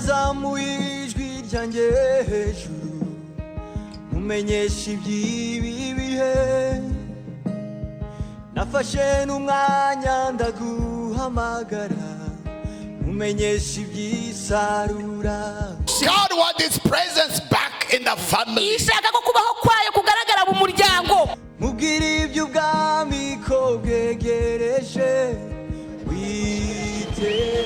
nazamuye ijwi ryanjye hejuru mumenyesha iby'ibi bihe nafashe n'umwanya ndaguhamagara mumenyesha iby'isarura. God wants His presence back in the family. ishaka ko kubaho kwayo kugaragara mu muryango. mubwire iby'ubwami ko bwegereje witeguye.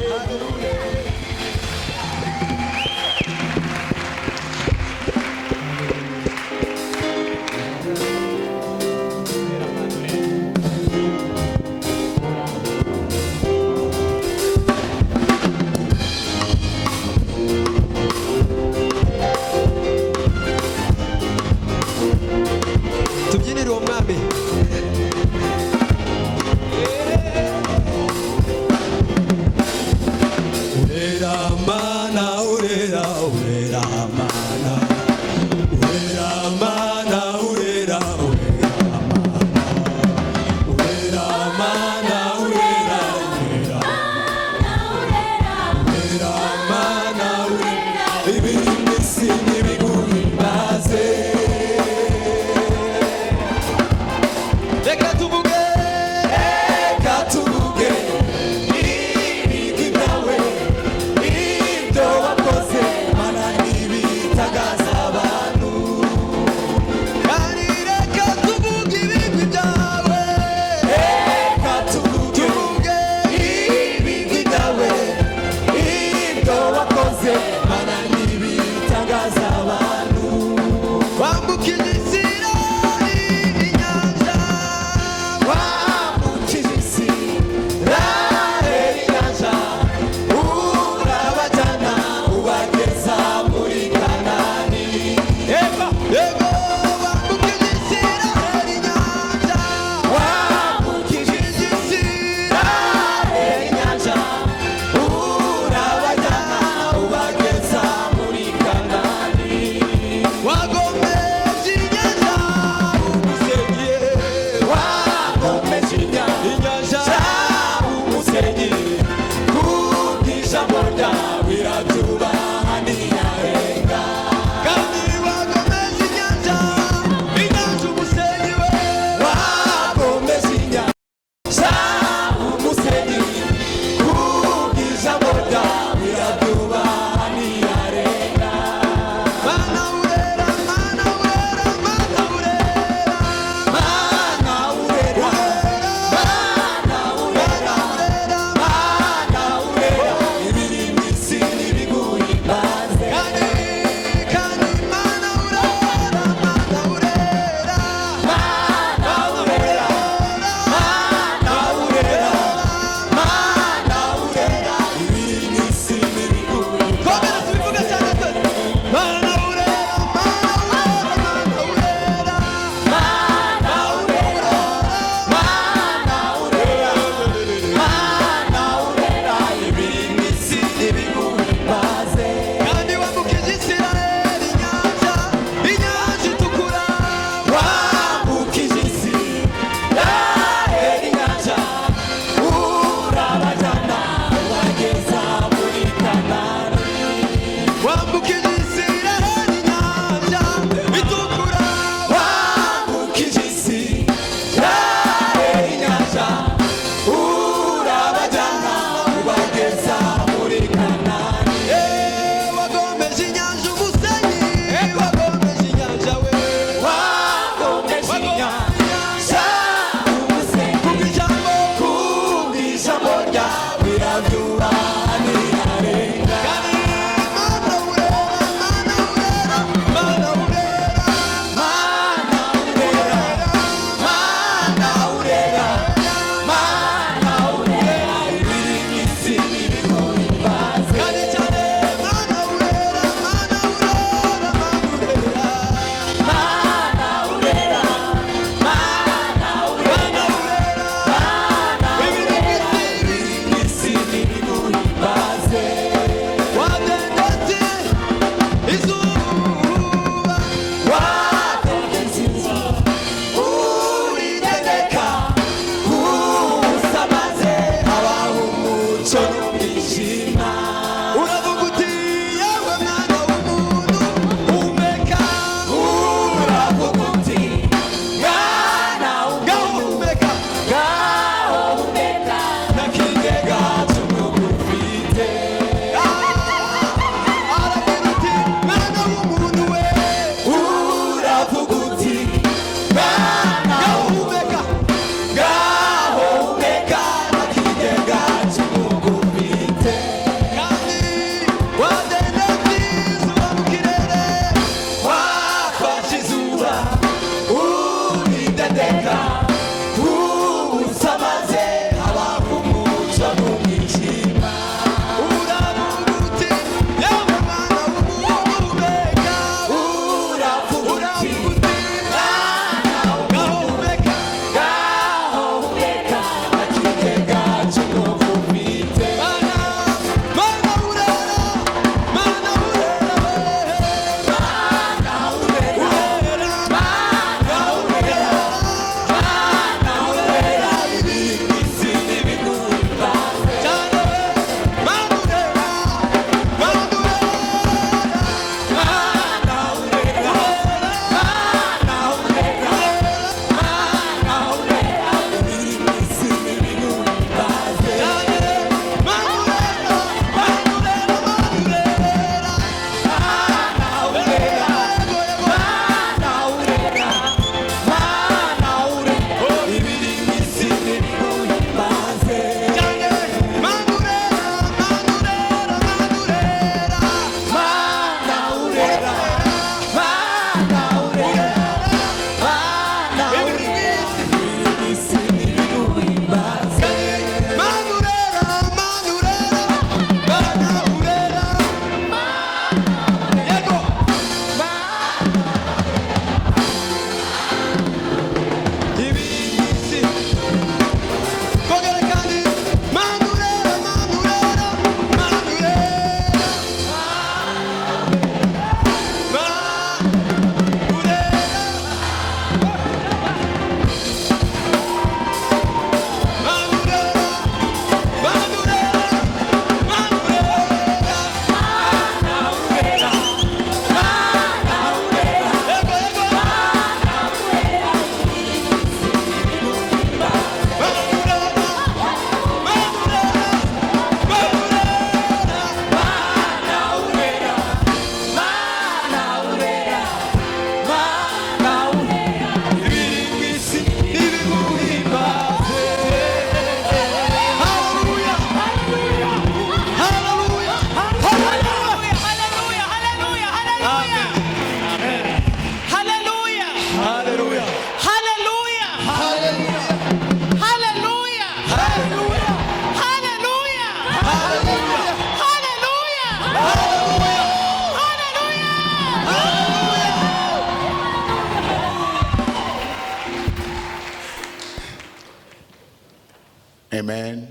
Amen.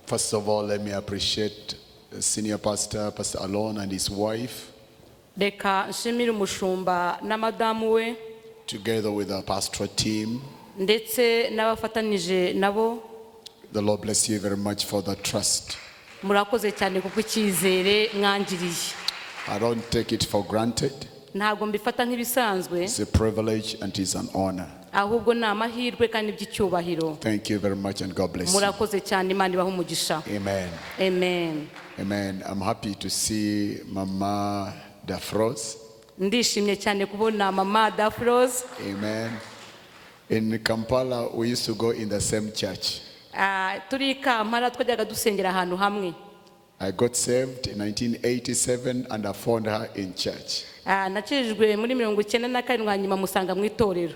First of all, let me appreciate the senior pastor, Pastor Alon, and his wife, reka nshimire umushumba na madamu we together with our pastoral team. ndetse n'abafatanije nabo. The Lord bless you very much for the trust. Murakoze cyane kuko icyizere mwangiriye. I don't take it for granted. Ntabwo mbifata nk'ibisanzwe. It's a privilege and it's an honor. Ahubwo ni amahirwe kandi by'icyubahiro. Thank you very much and God bless you. Murakoze cyane, Imana ibahe umugisha. Amen. Amen. Amen. I'm happy to see Mama Dafros. Ndishimye cyane kubona Mama Dafros. Amen. In Kampala, we used to go in the same church. Turi Kampala twajyaga dusengera ahantu hamwe. I got saved in 1987 and I found her in church. Nakijijwe muri 1997 hanyuma musanga mu itorero.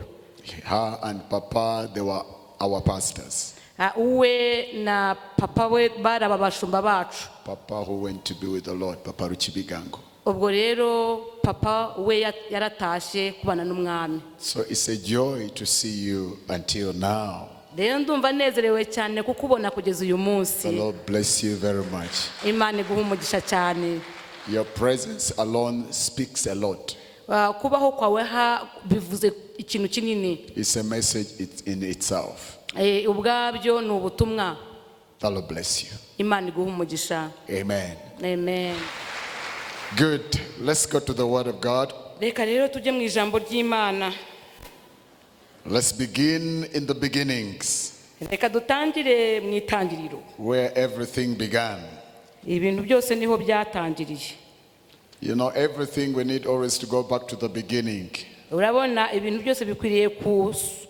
Her and Papa, they were our pastors. Uwe na papa we bari abashumba bacu. Papa who went to be with the Lord, Papa Ruchibigango. Ubwo rero papa we yaratashe kubana n'umwami. So it's a joy to see you until now. Rero ndumva nezerewe cyane kukubona kugeza uyu munsi. The Lord bless you very much. Imana iguhe umugisha cyane. Your presence alone speaks a lot. Kubaho kwawe bivuze ikintu kinini. It's a message in itself. Ubwabyo ni ubutumwa. The Lord bless you. Imana iguhe umugisha. Amen. Amen. Good. Let's go to the word of God. Reka rero tujye mu ijambo ry'Imana. Let's begin in the beginnings. Reka dutangire mu itangiriro. Where everything began. Ibintu byose niho byatangiriye. You know, everything we need always to go back to the beginning. Urabona ibintu byose bikwiriye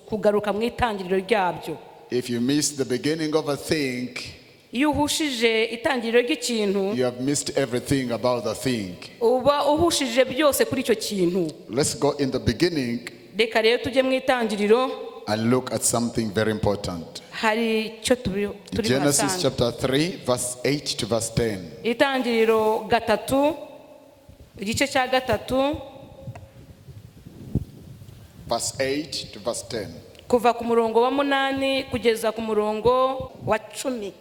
kugaruka mu itangiriro ryabyo. If you miss the beginning of a thing, Iyo uhushije itangiriro ry'ikintu, you have missed everything about the thing. uba uhushije byose kuri icyo kintu. Let's go in the beginning Reka rero tujye mu itangiriro and look at something very important. hari icyo turi Genesis chapter 3 verse 8 to verse 10. Itangiriro gatatu igice cya gatatu Verse 8 to verse 10. kuva ku murongo wa 8 kugeza ku murongo wa 10.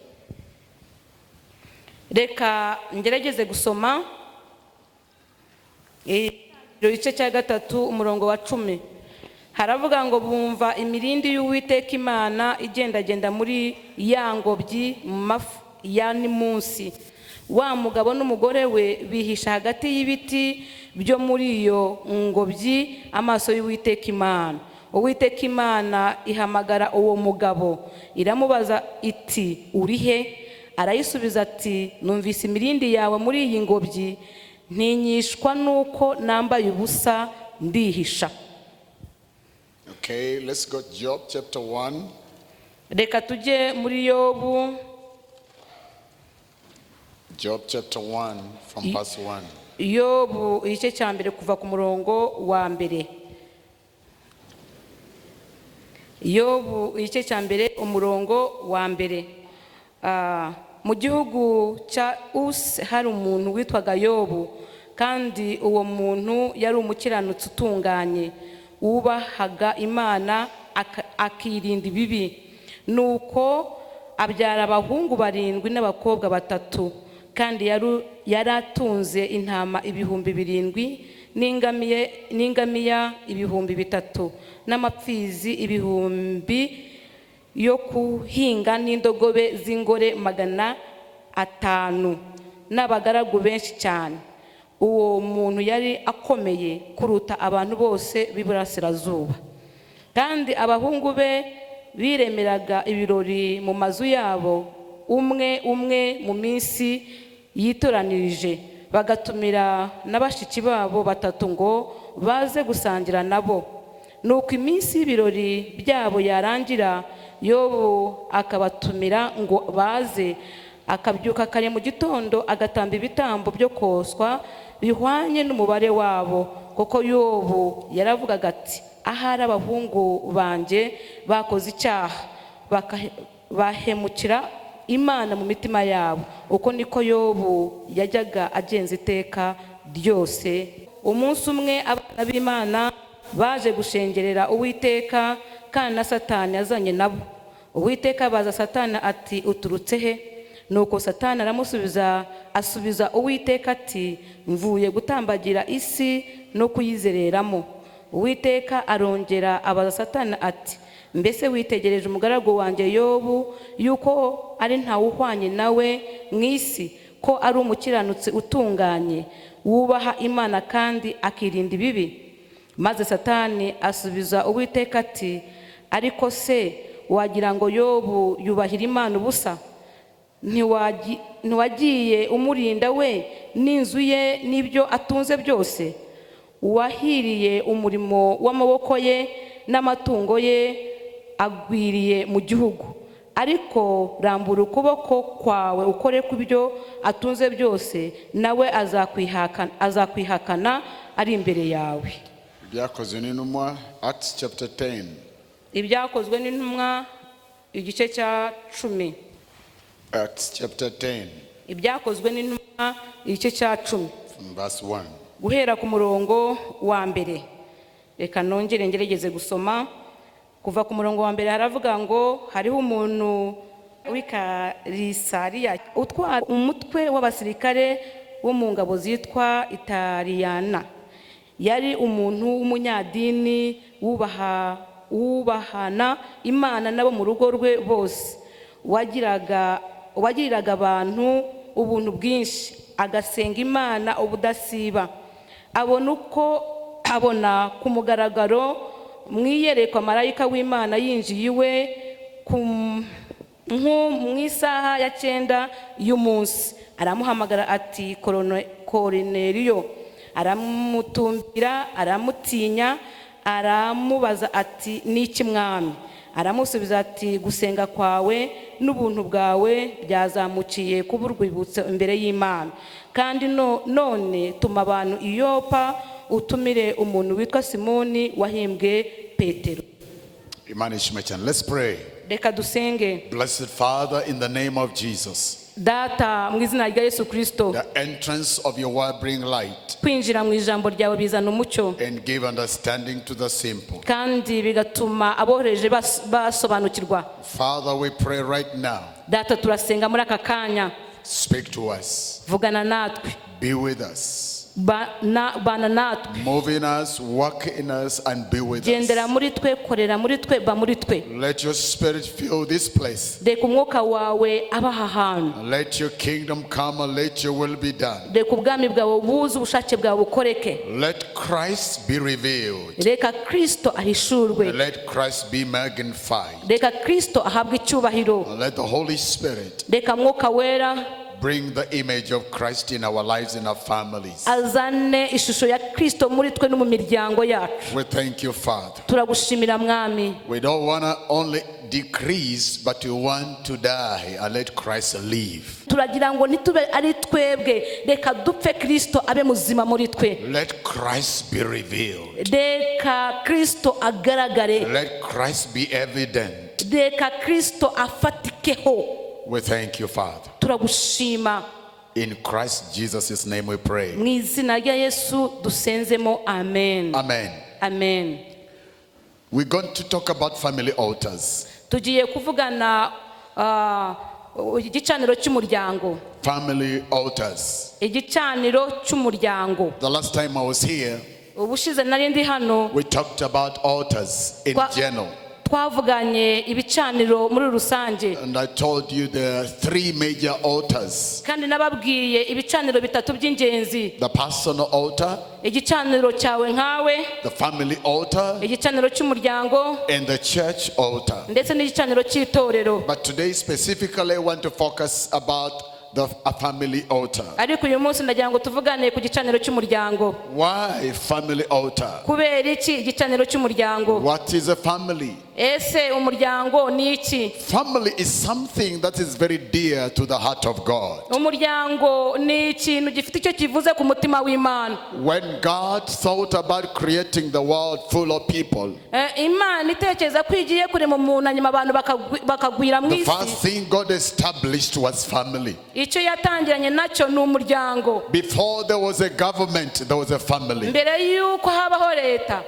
Reka ngerageze gusoma igice cya gatatu umurongo wa 10. Haravuga ngo bumva imirindi y'Uwiteka Imana igendagenda muri ya ngobyi ya ni munsi. Wa mugabo n'umugore we bihisha hagati y'ibiti byo muri iyo ngobyi amaso y'Uwiteka Imana. Uwiteka Imana ihamagara uwo mugabo iramubaza iti uri he? Arayisubiza ati numvise imirindi yawe muri iyi ngobyi ntinyishwa nuko nambaye ubusa ndihisha. Okay, let's go Job chapter 1. Reka tujye muri Yobu. Job chapter 1 from verse 1. Yobu igice cya mbere kuva ku murongo wa mbere. Yobu igice cya mbere umurongo wa mbere. Mu gihugu cya Usi hari umuntu witwaga Yobu, kandi uwo muntu yari umukiranutsi utunganye, wubahaga Imana akirinda ibibi. Nuko abyara abahungu 7 n'abakobwa 3, kandi yari atunze intama 7,000 n'ingamiya 3,000 n'amapfizi 1,000 yo kuhinga n'indogobe z'ingore 500 n'abagaragu benshi cyane. Uwo muntu yari akomeye kuruta abantu bose b'iburasirazuba. Kandi abahungu be biremeraga ibirori mu mazu yabo umwe mu minsi yitoranirije, bagatumira n'abashiki babo 3 ngo baze gusangira nabo. Nuko iminsi y'ibirori byabo yarangira, Yobu akabatumira ngo baze. Akabyuka kare mu gitondo agatamba ibitambo byo koswa bihwanye n'umubare wabo, kuko Yobu yaravugaga ati ahari abahungu banje bakoze icyaha bahemukira Imana mu mitima yabo. Uko niko Yobu yajyaga agenza iteka ryose. Umunsi umwe abana b'Imana baje gushengerera Uwiteka, kandi na Satani azanye nabo. Uwiteka abaza Satani ati uturutse he? Nuko Satani aramusubiza asubiza Uwiteka ati mvuye gutambagira isi no kuyizereramo. Uwiteka arongera abaza Satani ati mbese witegereje umugaragu wanjye Yobu yuko ari ntawuhwanye nawe mu isi, ko ari umukiranutsi utunganye wubaha Imana kandi akirinda ibibi? Maze Satani asubiza Uwiteka ati ariko se wagira ngo Yobu yubahira Imana ubusa? Ntiwagiye umurinda we n'inzu ye n'ibyo atunze byose? Uwahiriye umurimo w'amaboko ye n'amatungo ye agwiriye mu gihugu. Ariko rambura ukuboko kwawe ukore ku byo atunze byose, nawe azakwihakana ari imbere yawe. Ibyakozwe n'intumwa, Acts chapter 10. Ibyakozwe n'intumwa igice cya 10. Acts chapter 10. Ibyakozwe n'intumwa igice cya 10. From verse 1. Guhera ku murongo wa mbere. Reka nongere ngerageze gusoma. Kuva ku murongo wa mbere haravuga ngo hariho umuntu w'Ikarisariya utwara umutwe w'abasirikare wo mu ngabo zitwa Italiyana. Yari umuntu w'umunyadini wubahana Imana nabo mu rugo rwe bose. Wagiriraga abantu ubuntu bwinshi, agasenga Imana ubudasiba. Abona ku mugaragaro mwiyerekwa marayika w'Imana yinjiye iwe mu isaha ya 9 y'umunsi. Aramuhamagara ati Korineliyo. Aramutumbira, aramutinya, aramubaza ati niki mwami? Aramusubiza ati gusenga kwawe n'ubuntu bwawe byazamuciye kuba urwibutso imbere y'Imana, kandi none tuma abantu i Yopa utumire umuntu witwa Simoni wahimbwe Petero. Imana ishimwe cyane. Let's pray. Reka dusenge. Blessed Father, in the name of Jesus, Data mu izina rya Yesu Kristo, the entrance of your word bring light kwinjira mu ijambo ryawe bizana umucyo and give understanding to the simple. kandi bigatuma abohereje basobanukirwa. Father, we pray right now. Data turasenga muri aka kanya, Speak to us. vugana natwe, Be with us. bana natwe, Move in us, work in us, and be with gendera us. muri twe, korera muri twe, ba muri twe. Let your spirit fill this place. Reka umwuka wawe abaha ahantu. Let your kingdom come and let your will be done. Reka ubwami bwawe buze, ubushake bwawe bukoreke. Let Christ be revealed. Reka Kristo ahishurwe. Let Christ be magnified. Reka Kristo ahabwe icyubahiro. Let the Holy Spirit Reka mwuka wera bring the image of Christ in our lives, in our families. azane ishusho ya Kristo muri twe no mu miryango yacu. We thank you, Father. Turagushimira mwami. We don't want to only decrease, but we want to die and let Christ live. Turagira ngo nitube ari twebwe, reka dupfe Kristo abe muzima muri twe. Let Christ be revealed. Reka Kristo agaragare. Let Christ be evident. Reka Kristo afatikeho. We thank you, Father. Turagushima. In Christ Jesus' name we pray. Mu izina rya Yesu dusenzemo, amen. Amen. Amen. We're going to talk about family altars. Tugiye kuvugana igicaniro cy'umuryango. Family altars. Igicaniro cy'umuryango. The last time I was here, Ubushize nari ndi hano, we talked about altars in general. twavuganye ibicaniro muri rusange. And I told you there are 3 major altars. Kandi nababwiye ibicaniro bitatu by'ingenzi. The personal altar, Igicaniro cyawe nkawe, the family altar, igicaniro cy'umuryango, and the church altar. ndetse n'igicaniro cy'itorero. But today specifically I want to focus about a family altar. Ariko uyu munsi ndagira ngo tuvugane ku gicaniro cy'umuryango. Why family altar? Kubera iki igicaniro cy'umuryango? What is a family? Ese umuryango ni iki? Family is something that is very dear to the heart of God. Umuryango ni ikintu gifite icyo kivuze ku mutima w'Imana. When God thought about creating the world full of people, Imana itekereza ko igiye kurema umuntu hanyuma abantu bakagwira mu the isi. first thing God established was family. Icyo yatangiranye nacyo ni umuryango. Before there was a government, there was a family. Mbere yuko habaho leta,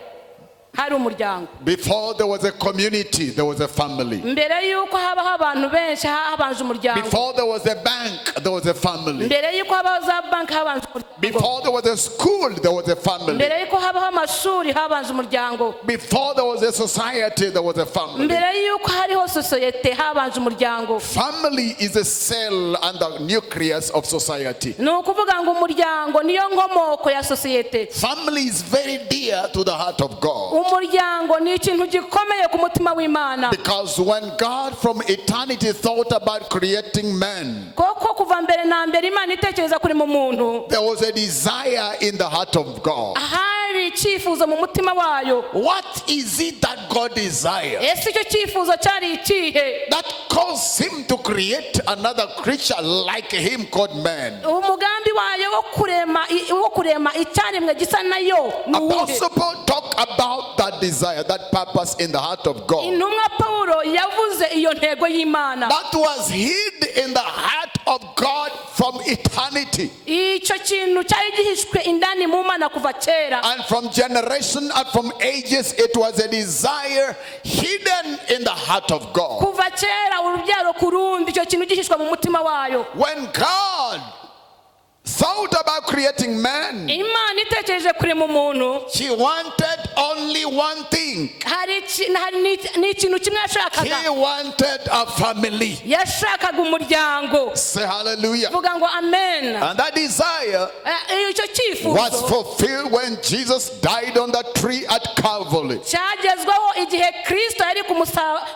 hari umuryango. Before there was a community, there was a family. Mbere yuko habaho abantu benshi habanje umuryango. Before there was a bank, there was a family. Mbere yuko habaho za banki habanje umuryango. Before there was a school, there was a family. Mbere yuko habaho amashuri habanje umuryango. Before there was a society, there was a family. Mbere yuko hariho societe habanje umuryango. Family is a cell and the nucleus of society. No kuvuga ngo umuryango niyo nkomoko ya societe. Family is very dear to the heart of God. Umuryango ni ikintu gikomeye ku mutima w'Imana. Because when God from eternity thought about creating man, Koko kuva mbere na mbere Imana itekereza kuri mu muntu. there was a desire in the heart of God. Hari icyifuzo mu mutima wayo. What is it that God desires Ese icyo cyifuzo cyari ikihe? that caused him to create another creature like him called man? Umugambi wayo wo kurema icyaremwe gisa nayo. Apostle Paul talked about that desire, that purpose in the heart of God. Intumwa Paulo yavuze iyo ntego y'Imana. That was hid in the heart of God from eternity. Icyo kintu cyari gihishwe indani mu Mana kuva kera. And from generation and from ages, it was a desire hidden in the heart of God. Kuva kera urubyaro ku rundi icyo kintu gihishwa mu mutima wayo. When God thought about creating man, Imana itekereje kurema umuntu. she wanted only one thing. Hari ikintu kimwe yashakaga. He wanted a family. Yashakaga umuryango. Say hallelujah. Vuga ngo amen. And that desire Icyo was cyifuzo fulfilled when Jesus died on the tree at Calvary. cyagezweho igihe Kristo yari ku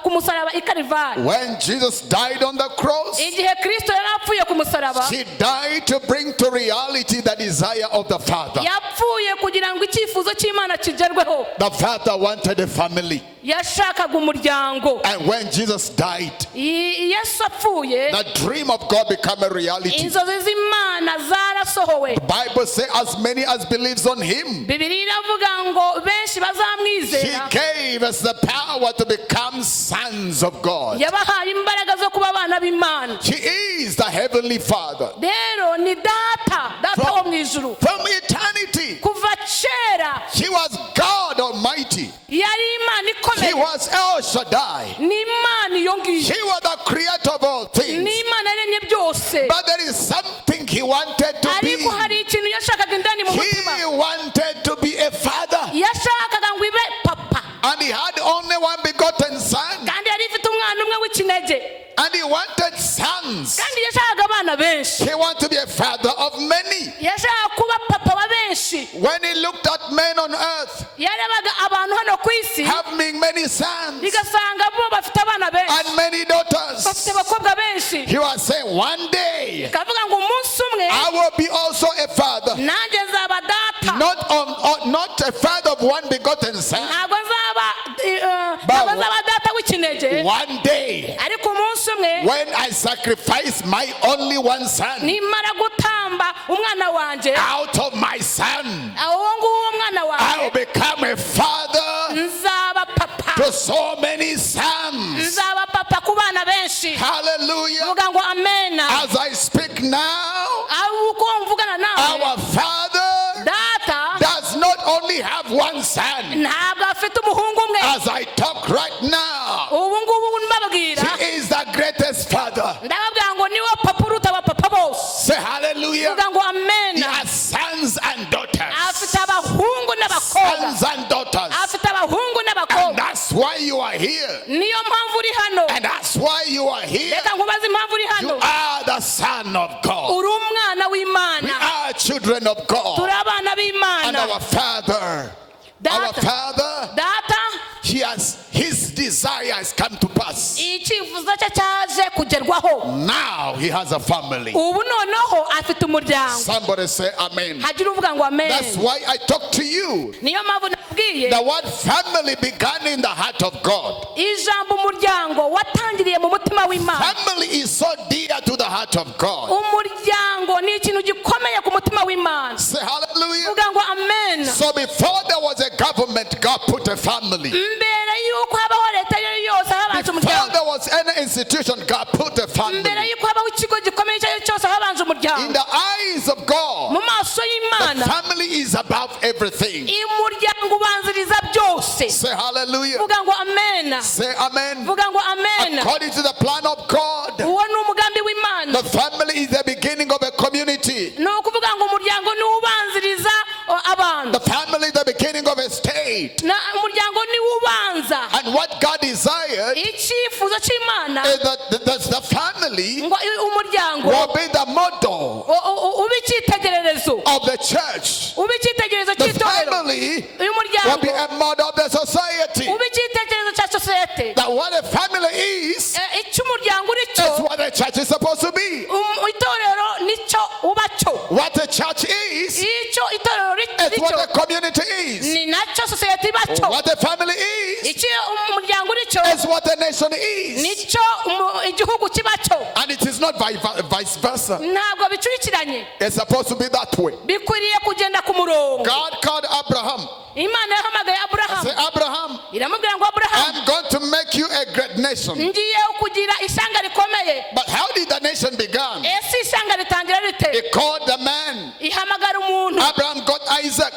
musaraba i Kalvari. When Jesus died on the cross, Igihe Kristo yari apfuye ku musaraba. he died to bring to reality the desire of the Father. Yapfuye kugira ngo icyifuzo cy'Imana kigerweho. The Father wanted a family. Yashakaga umuryango. And when Jesus died, Yesu apfuye the dream of God became a reality. inzozi z'Imana zarasohowe. The Bible says as many as believes on him, Bibiliya iravuga ngo benshi he bazamwizera. gave us the power to become sons of God. Yabahaye imbaraga zo kuba abana b'Imana. He is the heavenly Father. Rero ni data wo mu ijuru. From eternity, Kuva kera he was God Almighty. yari Imana He ikomeye. was El Shaddai. Ni Imana iyo ngiyo. He was the creator of all things. Ni Imana yaremye byose. But there is something he wanted to be. Ariko hari ikintu yashakaga indani mu mutima. He wanted to be a father. Yashakaga ngo ibe papa. And he had only one begotten son. Kandi yari ifite umwana umwe w'ikinege. And he wanted sons. Kandi yashakaga abana benshi. He wanted to be a father of many. Yashakaga kuba papa wa benshi. When he looked at men on earth, Yarebaga abantu hano ku isi. having many sons Bigasanga bo bafite abana benshi. and many daughters, Bafite abakobwa benshi. he was saying, one day Kavuga ngo umunsi umwe I will be also a father. nanjye nzaba data. Not a father of one begotten son. Ntabwo nzaba data w'ikinege. One day, Ariko umunsi umwe when I sacrifice my only one son, nimara gutamba umwana wanje, out of my son, uwo nguwo umwana I will wanje become a father nzaba papa. to so many sons. Nzaba papa ku bana benshi. Hallelujah. Vuga ngo amen. As I speak now, Uko mvugana nawe our Father data does not only have one son. ntabwo afite umuhungu umwe. As I talk right now, Ubu ngubu mbabwira he is the greatest father. ndababwira ngo niwe papa uruta abapapa bose. Say hallelujah. Vuga ngo amen. He has sons and daughters. Afite abahungu n'abakobwa. Sons and daughters. Afite abahungu And n'abakobwa. that's why you are here. Niyo mpamvu uri hano. And that's why you are here. Reka nkubaze impamvu uri You hano. are the son of God. Uri umwana We w'Imana. are children of God. Turi abana And b'Imana. our Father, our Data. Father, Data his desire has come to pass. icyifuzo cye cyaje kugerwaho. Now he has a family. Ubu noneho afite umuryango. Somebody say amen. Hagira uvuga ngo amen. That's why I talk to you. Niyo mpamvu nabwiye The word family began in the heart of God. ijambo umuryango watangiriye mu mutima w'Imana. Family is so dear to the heart of God. Umuryango ni ikintu gikomeye ku mutima w'Imana. Say hallelujah. Vuga ngo amen. So before there was a government, God put a family. Mbere yuko habaho leta yose habanje Before umuryango. there was any institution, God put a family. Mbere yuko habaho ikigo gikomeye icyo ari cyo cyose habanje In umuryango. the eyes of God, Mu maso the y'Imana family is above everything. umuryango ubanziriza byose. bose. Say hallelujah. Vuga ngo amen. Say amen. Vuga ngo amen. According to the plan of God, Uwo ni umugambi w'Imana. the family is the beginning of a community. No kuvuga ngo umuryango ni ubanziriza abantu. The family is the beginning of a state. Na umuryango ni ubanza. And what God desired is Icyifuzo cy'Imana that the family ngo umuryango will be the model ube icyitegererezo. of the church. Ube icyitegererezo The cy'itorero. family Uyu will be muryango a model of the society. ube icyitegererezo cya sosiyete. That what a family is Icyo umuryango uri is cyo, what a church is supposed to be. itorero nicyo uba cyo. What a church is Icyo itorero is what ricyo a community is. ni nacyo sosiyete iba cyo. What a family is Icyo umuryango uri cyo is what a nation is. nicyo igihugu kiba cyo. And it is not vice versa. Ntabwo bicurikiranye, It's supposed to be that way. bikwiriye kugenda ku murongo. God called Abraham. Imana yahamagaye Say, Aburahamu Abraham, iramubwira ngo Aburahamu, I'm going to make you a great nation. ngiye kugira ishyanga rikomeye. But how did the nation begin? Ese ishyanga ritangira rite? He called the man. Ihamagara umuntu. Abraham got Isaac.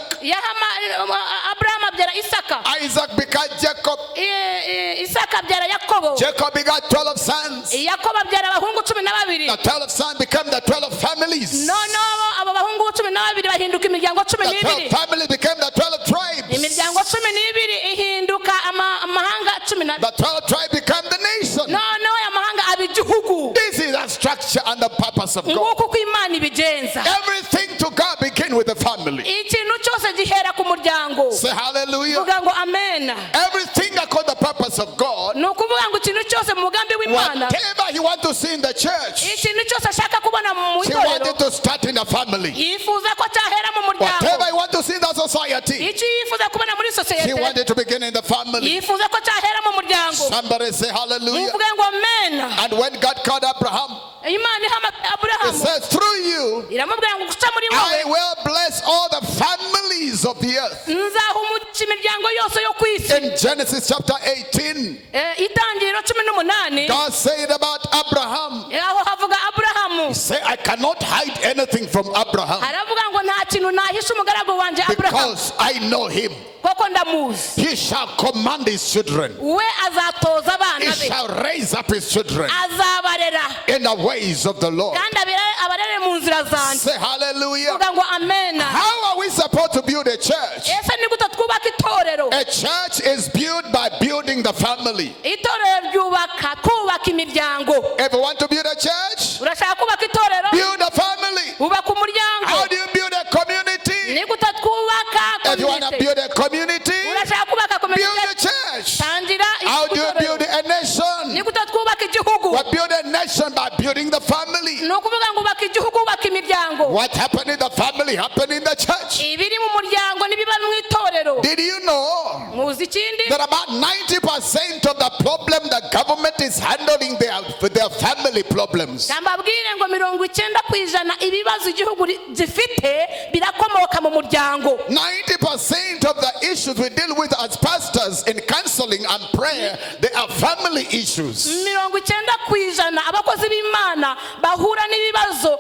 Aburahamu abyara Isaka. Isaac begat Jacob. Isaka abyara Yakobo. Jacob begat 12 sons. Yakobo abyara abahungu 12. The 12 sons became the 12 families. Noneho abo bahungu 12 bahinduka imiryango The 12 12. families became the 12 tribes. Imiryango 12 ihinduka amahanga 12. The 12 tribes became the nation. Noneho aya mahanga aba igihugu. This is the structure and the purpose of God. Nguko uko Imana ibigenza. Everything to God begin with the family. Ikintu cyose gihera ku muryango. Say hallelujah. Vuga ngo amen. Everything according to the purpose of God. Ni ukuvuga ngo ikintu cyose mu mugambi w'Imana, Whatever he wants to see in the church, ikintu cyose ashaka kubona mu he itorero, wanted to start in the family. yifuza ko cyahera mu muryango. Whatever he wants to see in the society, Icyo yifuza kubona muri he sosiyete, wanted to begin in the family. yifuza ko cyahera mu muryango. Somebody say hallelujah. Muvuge ngo amen. And when God called Abraham, Imana ihamagara he Aburahamu says, through you, iramubwira ngo guca muri I wowe will bless all the families of the earth. nzaha umugisha imiryango yose yo ku isi. In Genesis chapter 18, Itangiriro 18 God said about Abraham, aho havuga Aburahamu, say, I cannot hide anything from Abraham aravuga ngo nta kintu nahisha umugaragu wanje Aburahamu because I know him. koko ndamuzi. He shall command his children. We azatoza abana He be, shall raise up his children azabarera in the ways of the Lord. kandi abarere mu nzira zanjye. Say hallelujah. Vuga ngo amen. How are we supposed to build a church? Ese ni gute twubaka itorero? A church is built by building the family. Itorero ryubaka twubaka imiryango. If you want to build a church, Urashaka kubaka itorero, build a family. ubaka umuryango. How do you build a community? Ni gute twubaka If you want to community. build a community, Urashaka kubaka build a community, church. tangira How do you itorero. build a Ni nation? gute twubaka igihugu? We build a nation by building the family. Ni ukuvuga ngo ubaka igihugu, ubaka imiryango. What happened in the family happened in the church. Ibiri mu muryango nibiba mu itorero. Did you know Muzi ikindi? that about 90% of the problem the government is handling their family problems? Mbabwire ngo 90% ibibazo igihugu gifite birakomoka mu muryango. 90% of the issues we deal with as pastors in counseling and prayer, they are family issues. 90% abakozi b'Imana bahura n'ibibazo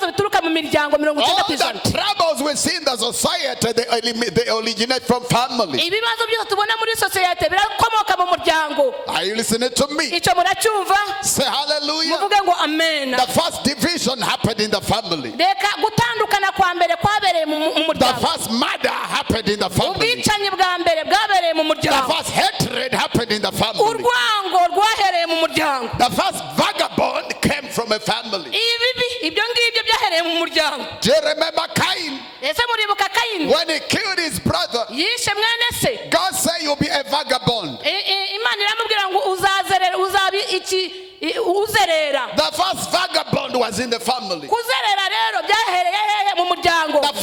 bituruka mu miryango. All 90%. the troubles we see in the society, they originate from family. Ibibazo byose tubona muri sosiyete birakomoka mu muryango. Are you listening to me? Icyo muracyumva? Say hallelujah. Muvuge ngo amen. The first division happened in the family. Reka gutandukana kwa mbere kwabereye mu The muryango. first murder happened in the family. Ubwicanyi bwa mbere bwabereye mu The muryango. first hatred happened in the family. Urwango rwahereye mu muryango. The first vagabond came from a family. Ibyo ngibyo byahereye mu muryango. Do you remember Cain? Ese muribuka Kayini When he killed his brother, yishe mwene se? God said you'll be a vagabond. Imana iramubwira ngo uzabi uzerera. The first vagabond was in the family. Kuzerera rero byahereye hehe mu muryango. The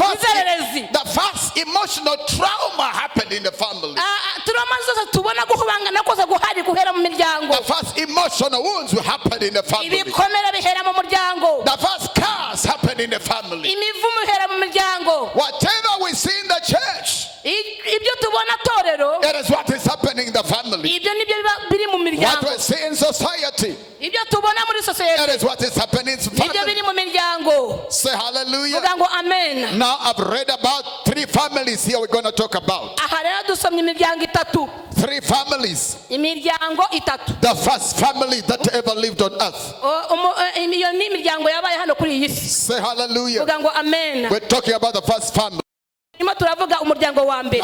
first emotional trauma happened in the family. Turoma zose tubona guhubangana kose guhari guhera mu miryango. The first emotional wounds happened in the family. Ibikomere bihera mu muryango. The first curse happened in the family. Imivumo ihera mu miryango. Whatever we see in the church, Ibyo tubona torero, it is what is happening in the family. ibyo nibyo biri mu miryango. miryango we see in society, ibyo tubona muri that sosiyete is what is happening in nibyo family. biri mu miryango. Say hallelujah. Vuga ngo amen. Now I've read about 3 families here we're going to talk about. Aha rero dusomye imiryango itatu. 3 families. Imiryango itatu. The first family that ever lived on earth. Iyo ni imiryango yabaye hano kuri iyi si. Say hallelujah. Vuga ngo amen. We're talking about the first family. Nimo turavuga umuryango wa mbere.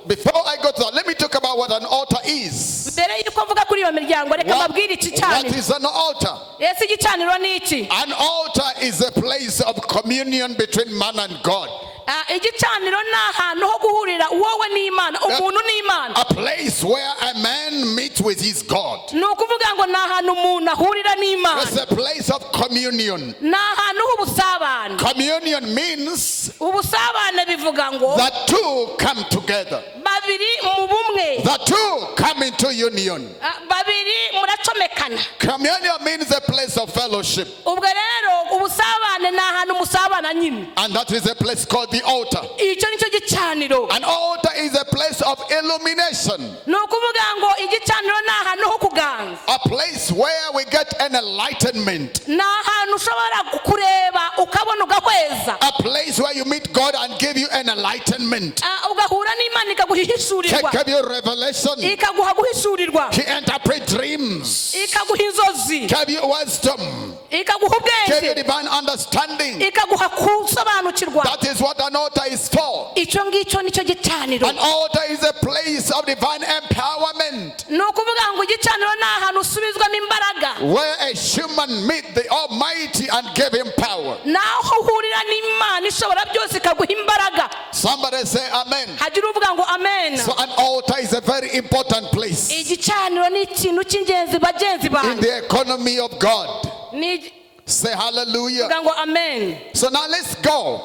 Before I go to that, let me talk about what an altar is. Mbere yuko mvuga kuri iyo miryango reka mabwire iki cyane. What is an altar? Ese igicaniro ni iki? An altar is a place of communion between man and God. Igicaniro ni ahantu ho guhurira wowe n'Imana, umuntu n'Imana. A place where a man meets with his God. Ni ukuvuga ngo ni ahantu umuntu ahurira n'Imana. It's a place of communion. Ni ahantu h'ubusabane. Communion means Ubusabane bivuga ngo that two come together. babiri mu bumwe. The two come into union. Babiri muracomekana. Communion means a place of fellowship. Ubwo rero ubusabane ni ahantu musabana nyine. And that is a place called the altar. Icyo nicyo gicaniro. An altar is a place of illumination. Ni ukuvuga ngo igicaniro ni ahantu ho kuganza. A place where we get an enlightenment. Ni ahantu ushobora kureba ukabona ugahweza. A place where you meet God and give you an enlightenment. Ugahura n'Imana ikaguhishurirwa. Give you revelation. Ikaguha guhishurirwa. He interpret dreams. Ikaguha inzozi. Give you wisdom. Ikaguha Give you ubwenge. divine understanding. Ikaguha kusobanukirwa. That is what an altar is for. Icyo ngicyo nicyo gicaniro. An altar is a place of divine empowerment. Ni ukuvuga ngo igicaniro ni ahantu usubizwamo imbaraga. Where a human meet the Almighty and give him power. Naho uhurira n'Imana ishobora byose ikaguha imbaraga. Somebody say amen. Hagira uvuga ngo amen. So an altar is a very important place Igicaniro ni ikintu cy'ingenzi bagenzi in banjye. the economy of God. Ni Say hallelujah. uvuga ngo amen. So now let's go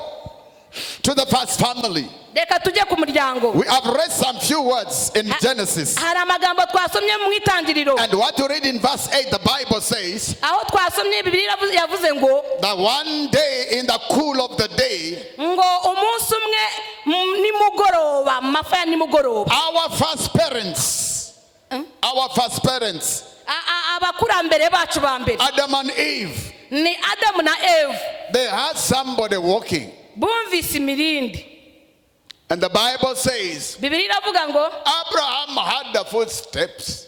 to the first family. Reka tujye ku muryango. We have read some few words in Genesis. Hari amagambo twasomye mu itangiriro. And what you read in verse 8, the Bible says Aho twasomye Bibiliya yavuze ngo that one day in the cool of the day, ngo umunsi umwe nimugoroba mu mafa ya nimugoroba. our first parents, Abakurambere bacu ba mbere Adam and Eve, ni Adamu na Eve they had somebody walking. bumvise imirindi. And the Bible says Bibiliya iravuga ngo Abraham had the footsteps.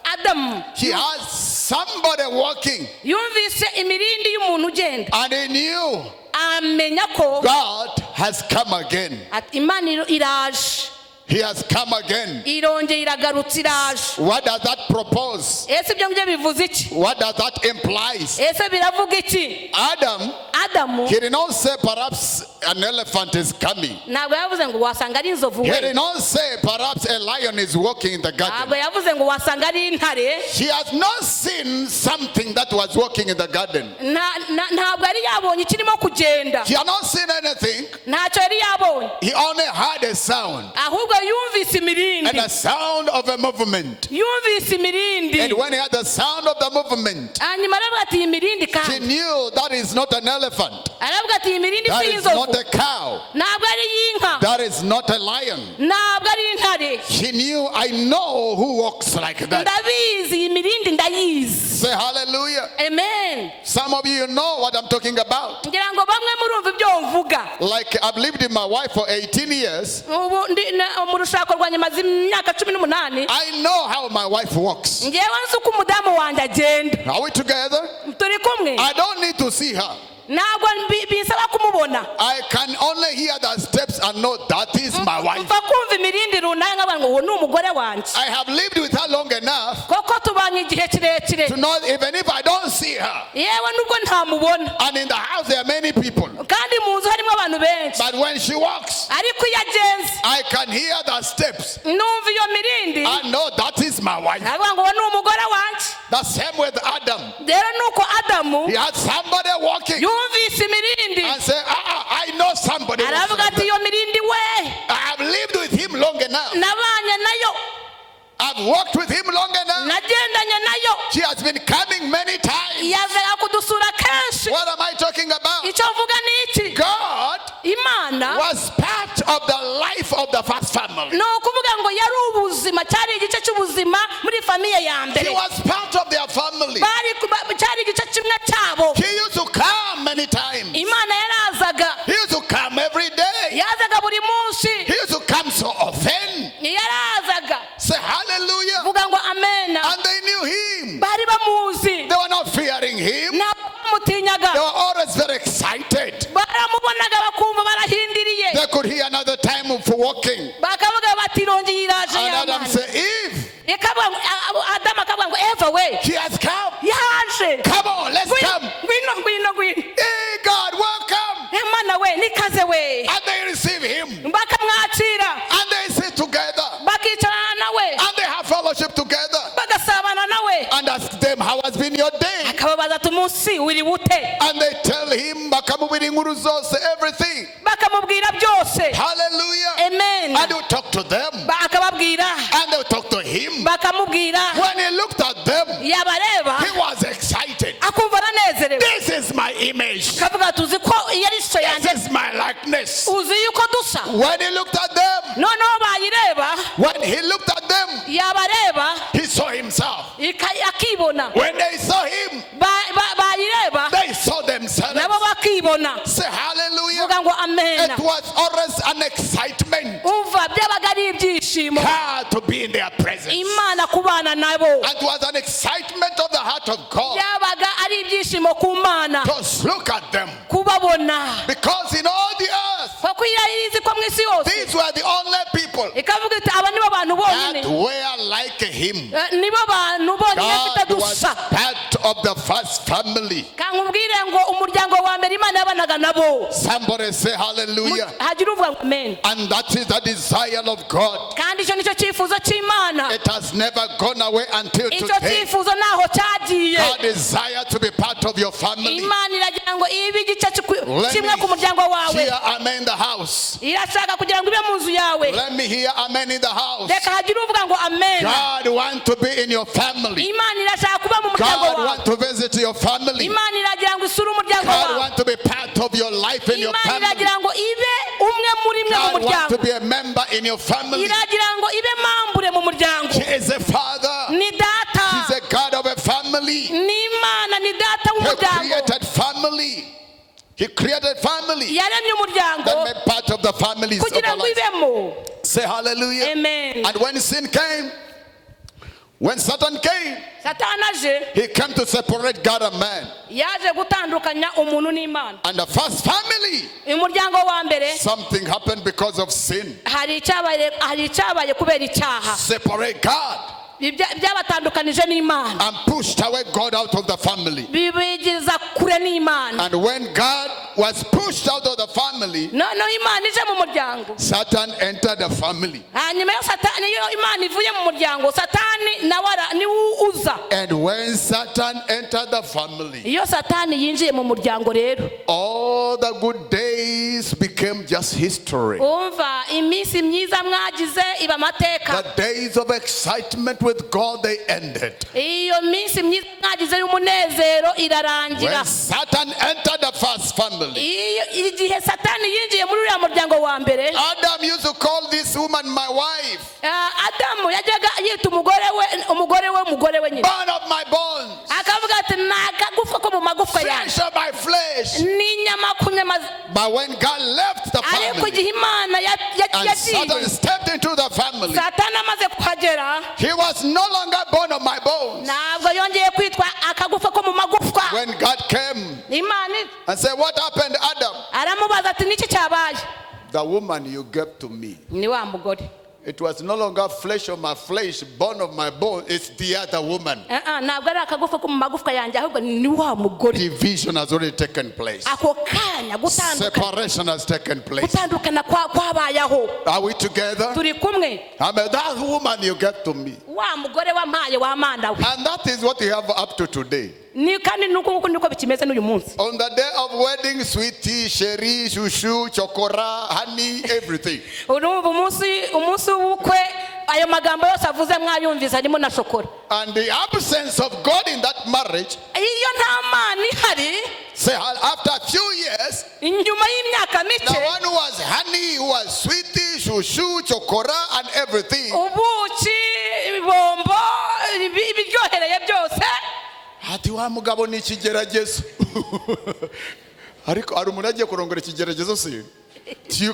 Adamu He had somebody walking. yumvise imirindi y'umuntu ugenda, And he knew amenya ko God has come again. Imana iraje, He has come again. irongeye iragarutse iraje. What does that propose? Ese ibyo ngibyo bivuze iki? What does that implies? Ese biravuga iki? Adamu He did not say perhaps an elephant is coming. ntabwo yavuze ngo wasanga ari inzovu He we. did not say perhaps a lion is walking in the Ntabwo garden. yavuze ngo wasanga ari intare. He has not seen something that was walking in the garden. Ntabwo yari yabonye ikirimo kugenda. He had not seen anything. Ntacyo yari yabonye, He only heard a sound. ahubwo yumvise imirindi. And the sound of a movement. Yumvise imirindi. And when he had the sound of the movement, Hanyuma aravuga ati iyi mirindi he kandi. knew that is not an elephant. Aravuga ati iyi mirindi That si is y'inzovu. not a cow. Ntabwo ari iy'inka. That is not a lion. Ntabwo ari intare. He knew, I know who walks like that. Ndabizi iyi mirindi ndayizi. Say hallelujah. Amen. Some of you know what I'm talking about. Ngira ngo bamwe murumva ibyo mvuga. Like I've lived with my wife for 18 years. Ubu mu rushako rwanjye maze imyaka 18. I know how my wife walks. Ngewe nzi uko umudamu wanjye agenda. Are we together? Turi kumwe. I don't need to see her. Ntabwo bisaba kumubona. I can only hear the steps and know that is my wife. Mva kumva imirindi runaka nk'abantu ngo uwo ni umugore wanjye. I have lived with her long enough Koko tubanye igihe kirekire. to know even if I don't see her. Yewe nubwo ntamubona. And in the house there are many people. Kandi mu nzu harimo abantu benshi. But when she walks, Ariko iyo agenze I can hear the steps numva iyo mirindi. and know that is my wife. Ndavuga ngo uwo ni umugore wanjye. The same with Adam. Rero nuko Adamu He had somebody walking yumvise imirindi. and say, I know somebody. walks Aravuga like ati that. iyo mirindi we I have lived with him long enough. nabanye nayo, I've walked with him long enough. nagendanye nayo, She has been coming many times. yazaga kudusura kenshi. What am I talking about? Icyo mvuga ni iki? God Imana imana was part of the life of the first family. no kuvuga ngo yari ubuzima cyari igice cy'ubuzima muri famiye ya He mbere was part of their family. cyari igice kimwe cyabo He used to come many times. imana yarazaga He used to come every day. yazaga buri munsi He used to come so often. yarazaga Say hallelujah. vuga ngo amena And they knew him. bari bamuzi They were not fearing him. namutinyaga They were always very excited. baramubonaga bakumva barahindiriye They could hear another time of walking. bakavuga bati rongeye iraje And Adam yamana said, Eve, adamu akavuga ngo eva we he has come. yaje Come on, let's come. ngwino Hey, God, welcome. yamana we nikaze we And they receive him. bakamwakira And they sit together. bakicarana nawe And they have fellowship together. bagasabana nawe And ask them, how has been your day? akababaza ati umunsi uri bute And they tell him, bakamubwira inkuru zose, everything. bakamubwira byose Hallelujah. amen And you talk to them. akababwira And they talk to him. bakamubwira When he looked at them, yabareba he was excited. akumva aranezerewe This is my image. kavuga tuzi ko iyo ari ishusho yanjye This is my likeness. uzi yuko dusa When he looked at them, noneho bayireba when he looked at them, yabareba he saw himself. akibona When they saw him, bayireba they saw themselves. nabo bakibona Say hallelujah. vuga ngo amena It was always an excitement umva byabaga ari ibyishimo to be in their presence. imana kubana nabo And it was an excitement of the heart of God. byabaga ari ibyishimo ku mana Just look at them. kubabona Because in all the earth, kuko irizi ko mu isi yose these were the only people ikavuga iti aba nibo bantu that bonyine were like him. nibo bantu bonyine mfite God was dusa part of the first family. kankubwire ngo umuryango wa mbere imana yabanaga nabo Somebody say hallelujah. hagira uvuga ngo amen And that is the desire of God. kandi icyo nicyo cyifuzo cy'imana It has never gone away until icyo today. cyifuzo ntaho cyagiye God desire to be part of your family. imana iragira ngo ibe igice Let kimwe ku muryango me wawe hear amen in the house. irashaka kugira ngo ibe mu nzu yawe Let me hear amen in the house. reka hagira uvuga ngo amen God want to be in your family. imana irashaka kuba mu muryango God wawe want to visit your family. imana iragira ngo isure umuryango God wawe want to be part of your life in your imana family. iragira ngo ibe umwe muri mwe mu God want muryango to be a member in your family. iragira ngo ibe mambure mu muryango He is a father. ni data He's a God of a family. ni imana ni data He w'umuryango created family. He created family yaremye umuryango that made part of the families of kugira our ngo lives. ibemo Say hallelujah. amen And when sin came, when Satan came, satani aje he came to separate God and man. yaje gutandukanya umuntu n'imana And the first family, umuryango wa mbere something happened because of sin. hari icyabaye kubera icyaha Separate God byabatandukanije n'imana and pushed away God out of the family. bibigiriza kure n'imana And when God was pushed out of the family, noneho imana ije mu muryango Satan entered the family. hanyuma yo satani iyo imana ivuye mu muryango satani nawe niwe uza And when Satan entered the family, iyo satani yinjiye mu muryango rero all the good days became just history. umva iminsi myiza mwagize iba amateka The days of excitement with God, they ended. iyo minsi myiza mwagize y'umunezero irarangira When Satan entered the first family, igihe satani yinjiye muri uriya muryango wa mbere Adam used to call this woman my wife, adamu yajyaga yita umugore we nyine bone of my bones, akavuga ati ni akagufwa ko mu magufwa yanjye flesh of my flesh. n'inyama ku nyama But when God left the ariko family igihe imana and Satan yagiye stepped into the family, satani amaze kuhagera he was no longer bone of my bones. ntabwo yongeye kwitwa akagufwa ko mu magufwa When God came imana and said, what happened, Adam? aramubaza ati niki cyabaye The woman you gave to me, ni wa mugore it was no longer flesh of my flesh, bone of my bone. It's the other woman. ntabwo ari akagufwa ko mu magufwa yanjye ahubwo ni wa mugore Division has already taken place. ako kanya Separation has taken place. gutandukana kwabayeho Are we together? turi kumwe I mean, that woman you gave to me. wa mugore wampaye w'amana we And that is what you have up to today. ni kandi nuko nguko niko bikimeze n'uyu munsi On the day of wedding, sweetie, sherry, shushu, chokora, honey, everything. urumva umunsi w'ubukwe ayo magambo yose avuze mwayumvise harimo na shokora. And the absence of God in that marriage, iyo nta mana ihari, say after a few years, inyuma y'imyaka the mike, one who was honey, who was sweetie, shushu, chokora, and everything, ubuki, bombo, ibiryohereye byose, ati wa mugabo ni ikigeragezo. Ariko ari umuntu agiye kurongora ikigeragezo se.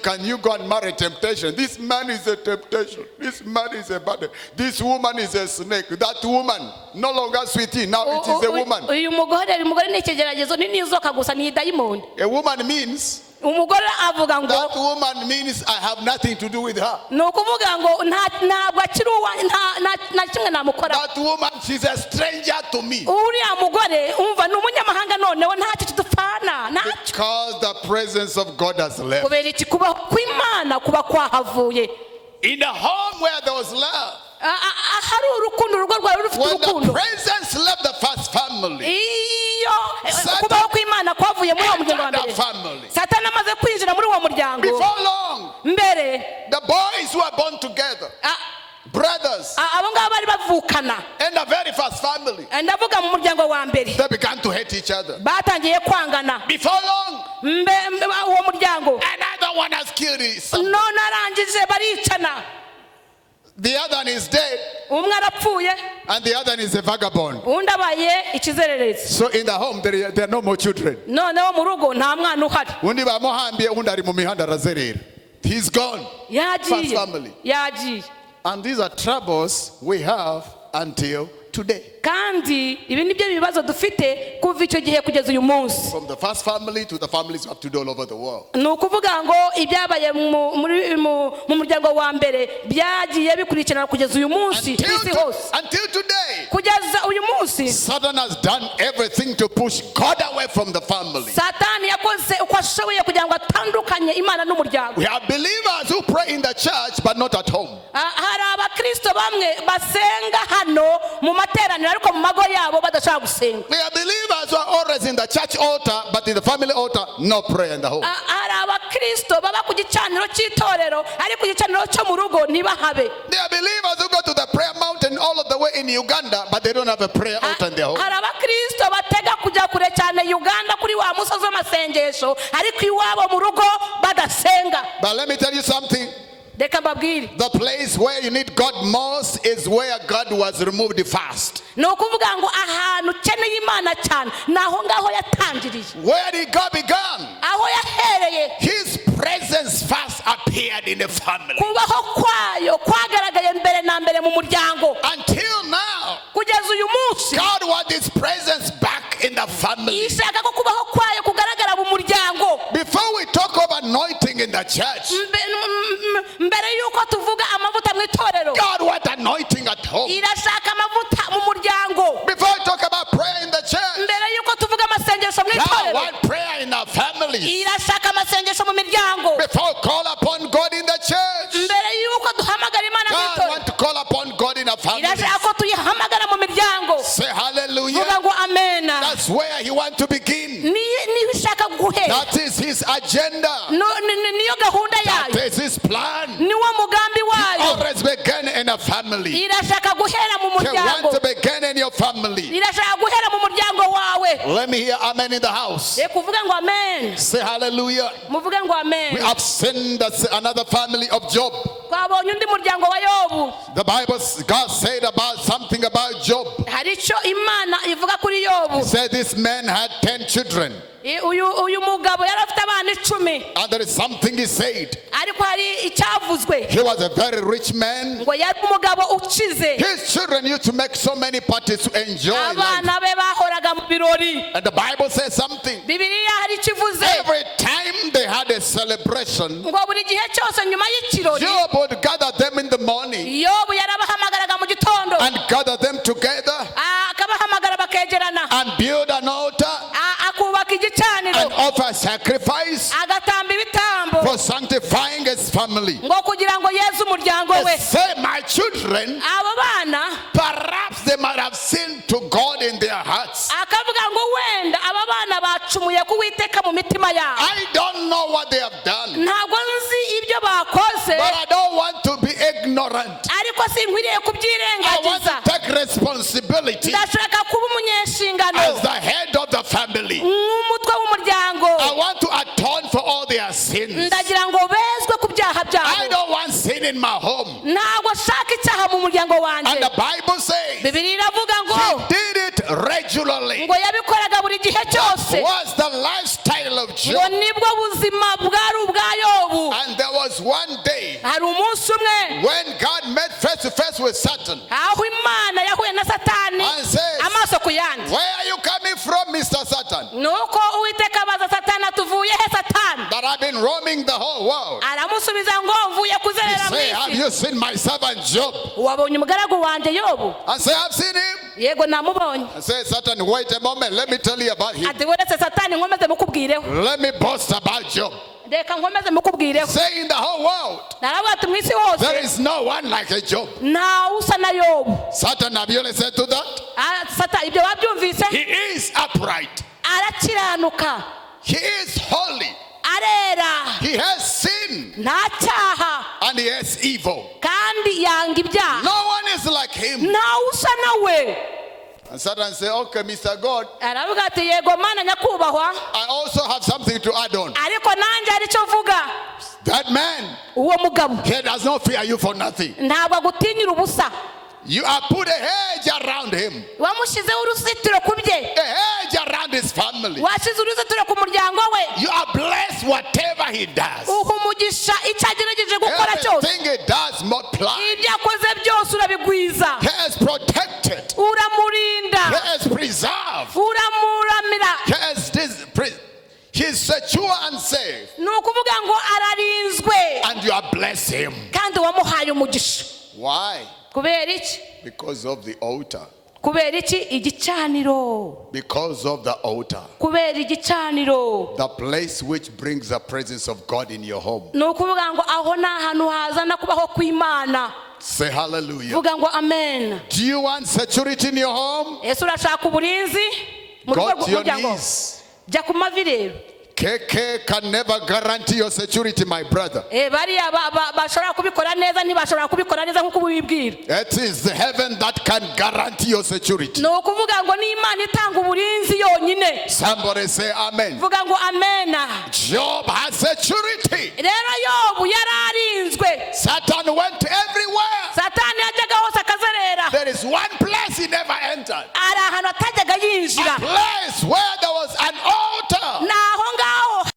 Can you go and marry temptation? This man is a temptation. This man is a burden. This woman is a snake. That woman no longer sweetie. Now it is a woman. uyu mugore ni ikigeragezo, ni inzoka gusa, ni dayimoni. A woman means, umugore avuga ngo, that woman means I have nothing to do with her. no kuvuga ngo ntabwo akiri na kimwe namukora. That woman, she's a stranger to me. uriya mugore umva ni umunyamahanga, noneho ntacyo tudupfana. Because the presence of God has left. kubera iki? kuba kw'Imana kuba kwahavuye. In a home where there was love, hari urukundo, urugo rwawe rufite when the urukundo, presence left the first family, iyo kubaho kw'Imana kwavuye muri uwo muryango wa entered mbere, the family. Satani amaze kwinjira muri uwo muryango, Before long, mbere the boys who are born together, brothers, abo ngabo bari bavukana, in the very first family, ndavuga mu muryango wa mbere, they began to hate each other. batangiye kwangana. Before long, uwo muryango another one has killed his son. none arangije baricana, The other one is dead, umwe arapfuye, and the other one is a vagabond. undi abaye ikizererezi. So in the home, there are no more children. noneho mu rugo nta mwana uhari, Undi bamuhambiye, undi ari mu mihanda arazerera. He's gone. First yagiye family. yagiye. And these are troubles we have until today. kandi ibi ni byo bibazo dufite kuva icyo gihe kugeza uyu munsi. From the first family to the families up to all over the world. ni ukuvuga ngo ibyabaye mu muryango wa mbere byagiye bikurikirana kugeza uyu munsi ku isi hose. Until today, kugeza uyu munsi Satan has done everything to push God away from the family. Satani yakoze uko ashoboye kugira ngo atandukanye Imana n'umuryango. We have believers who pray in the church but not at home. hari abakristo bamwe basenga hano mu materaniro ariko mu mago yabo badashaka gusenga. We are believers who are always in the church altar but in the family altar no prayer in the home. hari abakristo baba ku gicaniro cy'itorero ariko ku gicaniro cyo mu rugo ntibahabe. There are believers who go to the prayer mountain all of the way in Uganda but they don't have a prayer altar in their home. hari abakristo batega kujya kure cyane Uganda kuri wa musozi w'amasengesho ariko iwabo mu rugo badasenga. But let me tell you something. Reka mbabwire, The place where you need God most is where God was removed first. ni ukuvuga ngo ahantu ukeneye Imana cyane naho ngaho yatangiriye, Where did God began? aho yahereye. His presence first appeared in the family. kubaho kwayo kwagaragaye mbere na mbere mu muryango. Until now, kugeza uyu munsi God wants His presence back in the family. ishaka ko kubaho kwayo kugaragara mu muryango. Before we talk of anointing in the church, mbere yuko tuvuga amavuta mu itorero, God wants anointing at home. irashaka amavuta mu muryango. Before we talk about prayer in the church, mbere yuko tuvuga amasengesho mu God itorero, wants prayer in our families. irashaka amasengesho mu miryango. Before we call upon God in the church, mbere yuko duhamagara Imana mu God itorero, wants to call upon God in our families. irashaka ko tuyihamagara mu miryango. Say hallelujah. vuga ngo amena. That's where He wants to begin. niyo ishaka guhera, That is His agenda. niyo gahunda That yayo, is His plan. niwo mugambi wayo. Always begin in a family. irashaka guhera mu He muryango, wants to begin in your family. irashaka guhera mu muryango wawe. Let me hear amen in the house. reka uvuge ngo amen, Say hallelujah. muvuge ngo We amen. have seen that another family of Job. twabonye undi muryango wa Yobu. The Bible, God said about something about Job. hari icyo Imana ivuga kuri Yobu. He said this man had 10 children. uyu mugabo yari afite abana 10, And there is something he said. ariko hari icyavuzwe He was a very rich man. ngo yari umugabo ukize. His children used to make so many parties to enjoy life. abana be bahoraga mu birori. And the Bible says something. Bibiliya hari ikivuze Every time they had a celebration, ngo buri gihe cyose nyuma y'ikirori Job would gather them in the morning Yobu yarabahamagaraga mu gitondo, and gather them together akabahamagara bakegerana, and build an altar akubaka igicaniro, and offer sacrifice agatamba ibitambo for sanctifying his family. ngo kugira ngo yeze umuryango we. Say, my children, abo bana perhaps they might have sinned to God in their hearts. akavuga ngo wenda aba bana bacumuye ku Uwiteka mu mitima yabo. I don't know what they have done, ntabwo nzi ibyo bakoze, but I don't want to be ignorant. ariko sinkwiriye I want kubyirengagiza. to take responsibility Ndashaka kuba umunyeshingano as the head of the family. nk'umutwe w'umuryango. I want to atone for all their sins. Ndagira ngo bezwe ku byaha I byabo. don't want sin in my home. Ntabwo nshaka icyaha mu muryango And wanjye. the Bible says Bibiliya iravuga ngo he did it regularly. ngo yabikoraga buri gihe cyose. Was the lifestyle of ngo Job. nibwo buzima bwari ubwa Yobu. And there was one day Hari umunsi umwe when God met face to face with Satan aho Imana yahuye na Satani and says, amaso ku yandi. where are you coming from, Mr. Satan? Nuko Uwiteka abaza Satani atuvuye he Satani? That I've been roaming the whole world. Aramusubiza ngo mvuye kuzerera mu Say, have isi. you seen my servant Job? Wabonye umugaragu wanjye Yobu? And say, I've seen him. Yego namubonye. And say, Satan, wait a moment. Let me tell you about him. Ati weretse Satani nkomeze mukubwireho. Let me boast about Job. Reka nkomeze mukubwireho. Say in the whole world, Naravuga ati mu isi there hose is no one like a Job. nta usa na Yobu. Satan, have you listened to that? Satani ibyo wabyumvise? He is upright. Arakiranuka. He is holy. Arera. He has sin. Nta cyaha And he has evil. kandi yanga ibyaha. No one is like him. Nta usa nawe. And Satan say, okay, Mr. God, Aravuga ati yego mana nyakubahwa, I also have something to add on. ariko nanjye hari icyo mvuga. That man, Uwo mugabo he does not fear you for nothing. ntabwo agutinyira ubusa. You have put a hedge around him. Wamushyizeho uruzitiro ku bye. A hedge around his family. Washyize uruzitiro ku muryango we. You are blessed whatever he does. Uha umugisha icyo agerageje gukora cyose. Everything he does multiply. Ibyo akoze byose urabigwiza. He is protected. Uramurinda. He is preserved. Uramuramira. He is secure and safe. Ni ukuvuga ngo ararinzwe. And you are blessed him. Kandi wamuhaye umugisha. Why? Kubera iki? Because of the altar. Kubera iki? Igicaniro. Because of the altar. Kubera igicaniro. The place which brings the presence of God in your home. Ni ukuvuga ngo aho ni ahantu hazana kubaho kw'Imana. Say hallelujah. Vuga ngo amen. Do you want security in your home? Ese urashaka uburinzi mu Go rugo to your rw'umuryango? knees. Jya ku mavi rero. KK can never guarantee your security, my brother. Bariya bashobora kubikora neza ntibashobora kubikora neza nk'uko ubibwira. It is the heaven that can guarantee your security. Ni ukuvuga ngo ni Imana itanga uburinzi yonyine. Somebody say amen. Vuga ngo amena. Job has security. Rero Yobu yararinzwe. Satan went everywhere. Satani yajyaga hose akazerera. There is one place he never entered. Ari ahantu atajyaga yinjira. A place where there was an altar. Naho ngaho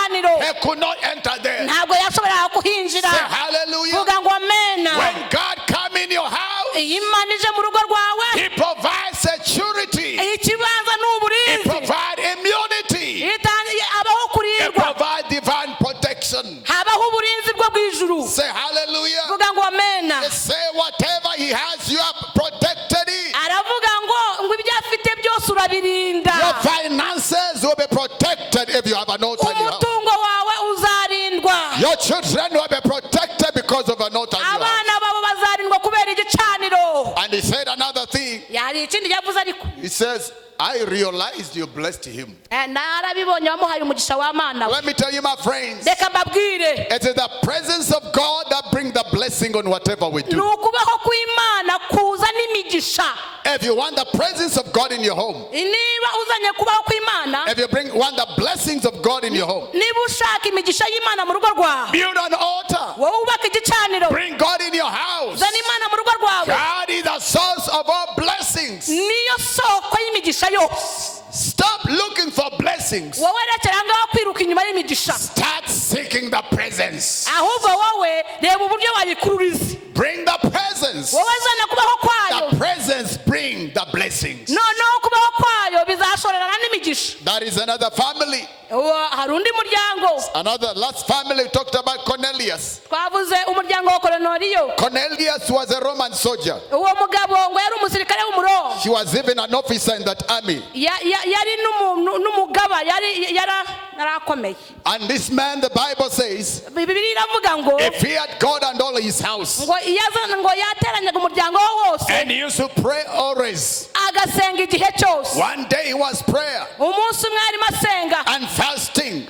haniro. He could not enter there. Ntabwo yashoboraga kuhinjira. Say hallelujah. Vuga ngo amena. When God come in your house, Imana ije mu rugo rwawe. he provides security. Ikibanza ni He uburinzi. provides immunity. Habaho He kurirwa. provides divine protection. Habaho uburinzi bwo bw'ijuru. Say hallelujah. Vuga ngo amena. Say whatever he has, you have protected it. Aravuga ngo ibyo afite byose urabirinda. Your finances will be protected if you have an altar in your house. Umutungo wawe uzarindwa. Your children will be protected because of an altar in your house. Abana babo bazarindwa kubera igicaniro. And he said another thing. Yari ikindi yavuze ariko. He says, I realized you blessed him. Narabibonye wamuhaye umugisha w'Imana. Let me tell you, my friends, Reka mbabwire. it is the presence of God that brings the blessing on whatever we Ni do. ukubaho kw'Imana kuza n'imigisha. If you want the presence of God in your home, Niba uzanye kubaho kw'Imana, if you want the blessings of God in your home, niba ushaka imigisha y'Imana mu rugo rwawe, build an altar. wowe ubaka igicaniro. Bring God in your house. Zana Imana mu rugo rwawe. God is the source of all blessings. Niyo soko y'imigisha yose. Stop looking for blessings. Wowe rekera ngaho kwiruka inyuma y'imigisha. Start seeking the presence. Ahubwo wowe reba uburyo wayikururiza. Bring the presence. Wowe zana kubaho kwayo. The presence bring the blessings. Noneho kubaho kwayo bizashorerana n'imigisha. That is another family. Hari undi muryango. Another last family talked about Cornelius. Twavuze umuryango wa Korneliyo. Cornelius was a Roman soldier. Uwo mugabo ngo yari umusirikare w'umuroma. He was even an officer in that army. Yari n'umugaba yari akomeye. And this man, the Bible says, Bibiliya iravuga ngo he feared God and all his house. ngo yateranyaga umuryango we wose. And he used to pray always. Agasenga igihe cyose. One day he was prayer Umunsi umwe arimo asenga. and fasting.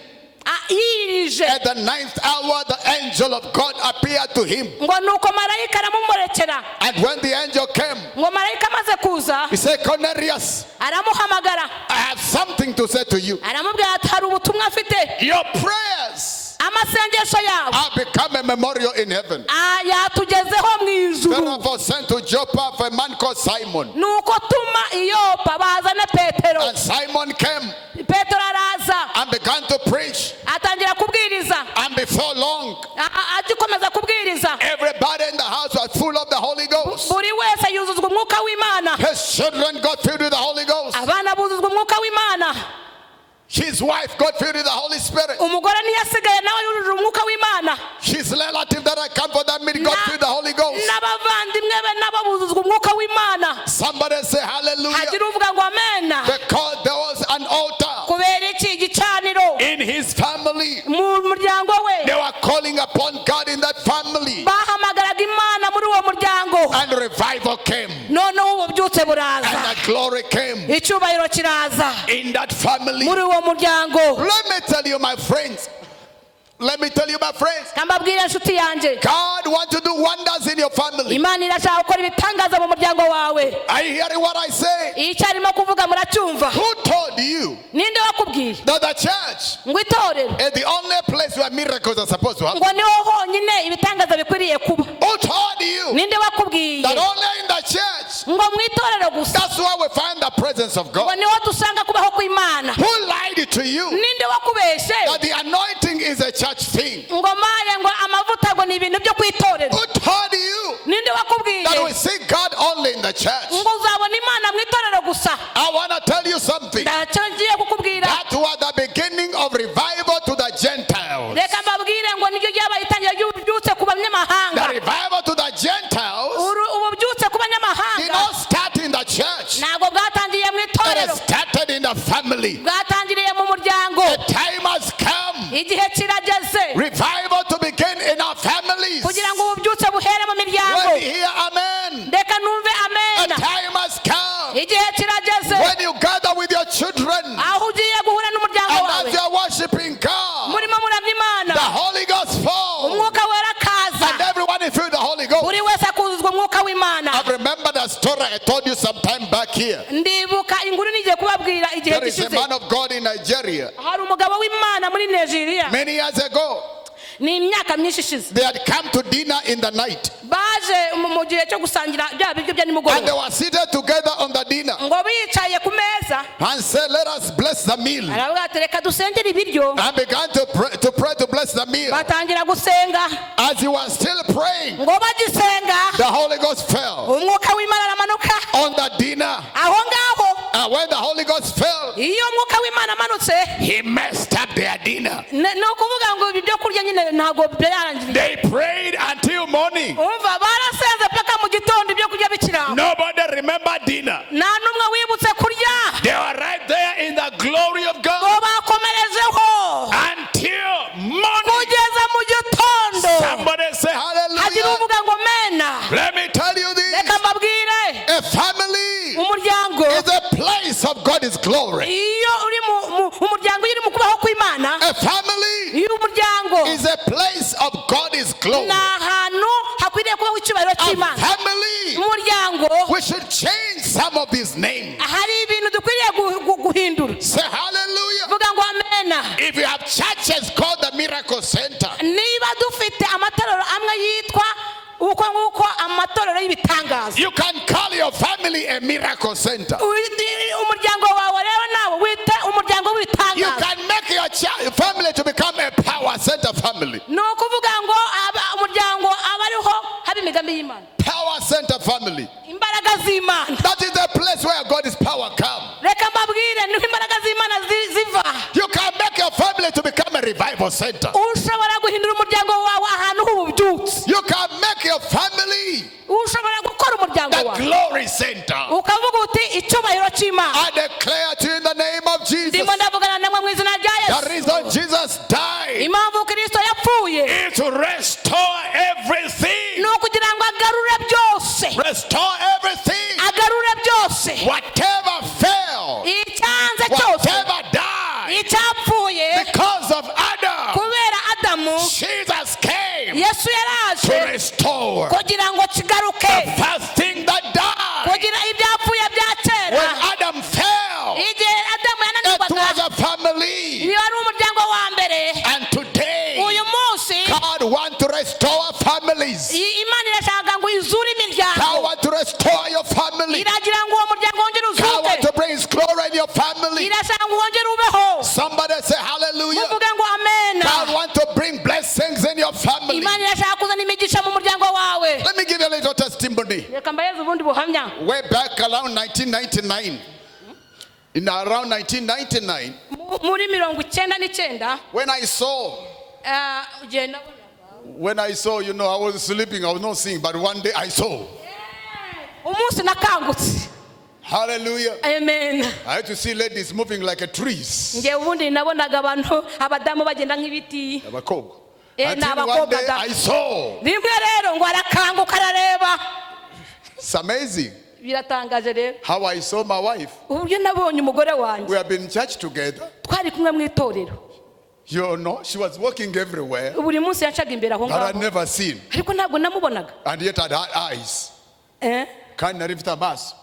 yirije At the 9th hour, the angel of God appeared to him. ngo nuko marayika aramumurekera. And when the angel came, Ngo marayika amaze kuza he said, Cornelius, aramuhamagara, I have something to say to you. aramubwira ati hari ubutumwa afite. Your prayers Amasengesho yawe have become a memorial in heaven. yatugezeho mu ijuru. Therefore sent to Joppa for a man called Simon. Nuko tuma Iyopa bazane Petero. And Simon came Petero araza and began to preach. atangira kubwiriza. And before long, Agikomeza kubwiriza, everybody in the house was full of the Holy Ghost. buri wese yuzuzwa umwuka w'Imana. His children got filled with the Holy Ghost. Abana buzuzwa umwuka w'Imana. His wife got filled with the Holy Spirit. Umugore ntiyasigaye nawe yujuje umwuka w'Imana. His relative that had come for that meeting got filled with the Holy Ghost. N'abavandimwe be nabo buzuzwa umwuka w'Imana. Somebody say hallelujah. Hagira uvuga ngo amena. Because there was an altar Kubera iki igicaniro in his family. mu muryango we. They were calling upon God in that family. Bahamagaraga Imana muri uwo muryango. And revival came. Noneho ububyutse And buraza. the glory came Icyubahiro kiraza in that family. muri uwo muryango. Let me tell you, my friends. Let me tell you, my friends. Kambabwire inshuti yanjye, God wants to do wonders in your family. Imana irashaka gukora ibitangaza mu muryango wawe. Are you hearing what I say? Icyo arimo kuvuga muracyumva? Who told you Ninde wakubwiye that the church ngo itorero is the only place where miracles are supposed to happen? ngo niho honyine ibitangaza bikwiriye kuba? Who told you Ninde wakubwiye that only in the church, ngo mu itorero gusa that's where we find the presence of ngo God? niho dusanga kubaho kw'Imana? Who lied to you Ninde wakubeshe that the anointing is a church thing? ngo maye ngo amavuta ngo ni ibintu byo kwitorero? Who told you Ninde wakubwiye that we see God only in the church? ngo uzabona Imana mu itorero gusa? I want to tell you something. Ntacyo ngiye kukubwira. That was the beginning of revival to the Gentiles. Reka mbabwire ngo niryo ryabaye itangira ry'ububyutse ku The banyamahanga. revival to the Gentiles Ububyutse ku did banyamahanga not start in the church. ntabwo bwatangiriye mu It itorero, started in the family. bwatangiriye mu muryango. The time has come. Igihe kirageze Revival to begin in our families. kugira ngo ububyutse buhere mu miryango. Let me hear amen. Reka numve The amena. time has come. Igihe kirageze When you gather with your children aho ugiye guhura n'umuryango and wawe as you are worshiping God, murimo muramya Imana, the Holy Ghost falls umwuka wera akaza, and everyone is filled with the Holy Ghost. buri wese akuzuzwa umwuka w'Imana. I remember the story I told you some time back here. Ndibuka inkuru nigiye kubabwira igihe There is a gishize. man of God in Nigeria. Hari umugabo w'Imana muri Nigeria, Many years ago, ni imyaka myinshi ishize. they had come to dinner in the night. Baje mu gihe cyo gusangira bya biryo bya And they nimugoroba, were seated together on the dinner ngo bicaye ku meza, and said, let us bless the meal. aravuga ati reka dusengere ibiryo. And began to pray to bless the meal. Batangira gusenga, As he was still praying, ngo bagisenga the Holy Ghost fell umwuka w'Imana aramanuka on the dinner. aho ngaho. And when the Holy Ghost fell, Iyo umwuka w'Imana amanutse, he messed up their dinner. ni ukuvuga ngo ibi byo kurya nyine ntabwo byarangiriye. They prayed until morning. Umva, barasenze paka mu gitondo ibyo kurya bikira, Nobody remembered dinner. nta n'umwe wibutse kurya. They were right there in the glory of Ngo God bakomerejeho until morning. kugeza mu gitondo. Somebody say Hagira hallelujah. uvuga ngo mena. Let me tell you Reka this. mbabwire, A family umuryango is a place of God's glory. iyo uri umuryango iyo uri mu kubaho kw'Imana, A family iyo umuryango is a place of God's glory. ni ahantu hakwiriye kubaho icyubahiro A cy'Imana. family, Umuryango we should change some of these names. hari ibintu dukwiriye guhindura. Say hallelujah. Vuga ngo amena. If you have churches called the Miracle Center, Niba dufite amatorero amwe yitwa uko nguko amatorero y'ibitangaza, you can call your family a Miracle Center. umuryango wawe rero nawe wite umuryango You w'ibitangaza. can make your family to become a power center family. Ni ukuvuga ngo umuryango aba ariho haba imigambi y'Imana, Power center family. imbaraga z'Imana. That is the place where God's power comes. Reka mbabwire niho imbaraga z'Imana ziva. You can make your family to become a revival center. Ushobora guhindura umuryango wawe ahantu h'ububyutse. You can make your family Ushobora gukora umuryango the wawe glory center. ukavuga uti icyubahiro cy'Imana. I declare to you in the name of Jesus, Ndimo ndavugana namwe mu izina rya the Yesu. reason Jesus died Impamvu Kristo yapfuye is to restore everything. ni ukugira ngo agarure byose, Restore everything. agarure byose, Whatever fell, icyanze cyose, whatever died icyapfuye because of Adam, restore. kugira ngo kigaruke. The first thing that died Kugira ibyapfuye bya kera. when Adam fell, Igihe Adamu it was yananirwaga. a family. Niyo ari umuryango wa mbere. And today, Uyu munsi God wants to restore families. Imana irashaka ngo izure imiryango. God wants to restore your family. Iragira ngo uwo muryango wongere God wants to uzuke. bring His glory in your family. Irashaka ngo wongere ubeho. Somebody say hallelujah. Muvuge ngo amen. God wants to bring blessings in your family. Imana irashaka kuzana imigisha mu muryango wawe. Let me give you a little testimony. Reka mbayeze ubundi buhamya. Way back around 1999. In around 1999, Muri 1999 when I saw, you know, I was sleeping, I was not seeing, but one day I saw. umunsi nakangutse. Hallelujah. Amen. I had to see ladies moving like a trees. Nge ubundi nabonaga abantu abadamu bagenda nk'ibiti. Abakobwa. Na Until one day abakobwa. I saw. Rimwe rero ngo arakanguka arareba. It's amazing Biratangaje rero. how I saw my wife. Uburyo nabonye umugore wanjye. We have been in church together. Twari kumwe mu itorero. You know, she was walking everywhere, Buri munsi yacaga imbere aho but I'd ngaho. never seen. Ariko ntabwo namubonaga. And yet I'd had eyes. Eh? Can't lift a mass.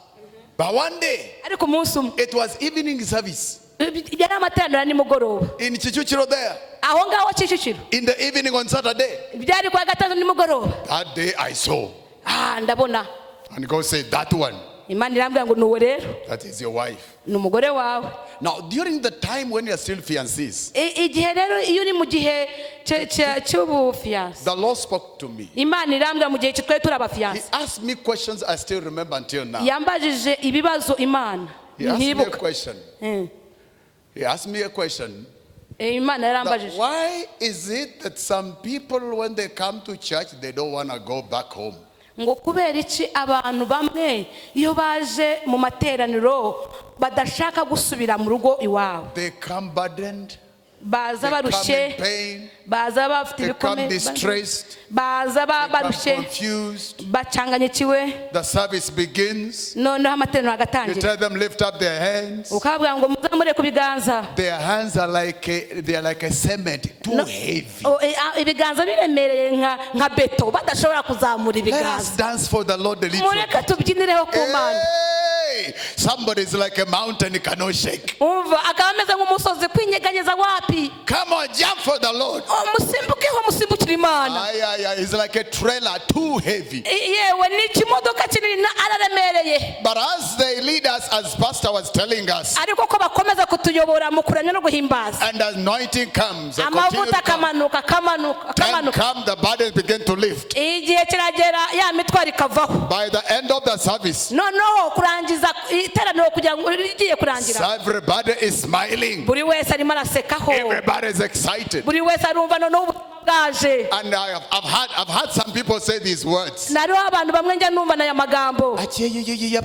But one day, Ariko umunsi umwe. it was evening service Yari amateraniro nimugoroba. in Chichuchiro there. Aho ngaho Kicukiro. In the evening on Saturday. Byari kwa gatatu nimugoroba. That day I saw. Ndabona. And God said, that one, Imana irambwira ngo nuwo rero. that is your wife. Ni umugore wawe. Now, during the time when you are still fiancés, Igihe rero iyo uri mu gihe cy'ubufiyanse. the Lord spoke to me. Imana irambwira mu gihe twari turi He abafiyanse. asked me questions I still remember until now. Yambajije ibibazo Imana. He asked me a Ntibuka. question. He asked me a question. Imana That yarambajije. why is it that some people, when they come to church, they don't want to go back home? Ngo kubera iki abantu bamwe iyo baje mu materaniro badashaka gusubira mu rugo iwabo. They come burdened. Baza They come barushe. in pain. Baza bafite They come ibikomere. distressed. Baza They come barushe. confused. Bacanganyikiwe. The service begins. Noneho amateraniro You agatangira. tell them lift up their hands. Ukabwira ngo muzamure ku biganza. Their hands are like a cement, too No. heavy. Ibiganza biremereye nka beto badashobora kuzamura Let us ibiganza. dance for the Lord a little. Mureka tubyinireho ku Mana. Hey, somebody is like a mountain, you cannot shake. Umva akaba ameze nk'umusozi kwinyeganyeza wapi. Come on, jump for the Lord. Musimbukeho musimbukira Imana. It's like a trailer, too heavy. Yewe ni ikimodoka kinini araremereye. But as they lead us, as Pastor was telling us, Ariko ko bakomeza kutuyobora mu kuramya no guhimbaza. and the anointing comes, and Amavuta akamanuka. come, the burdens begin to lift. Igihe kiragera ya mitwaro ikavaho. By the end of the service, Noneho kurangiza iteraniro kugira ngo rigiye kurangira. everybody is smiling. Buri wese arimo arasekaho. Everybody is excited. Buri wese arumva noneho ubutumwa bwaje. And I've had some people say these words. Nariho abantu bamwe njya numva n'aya magambo.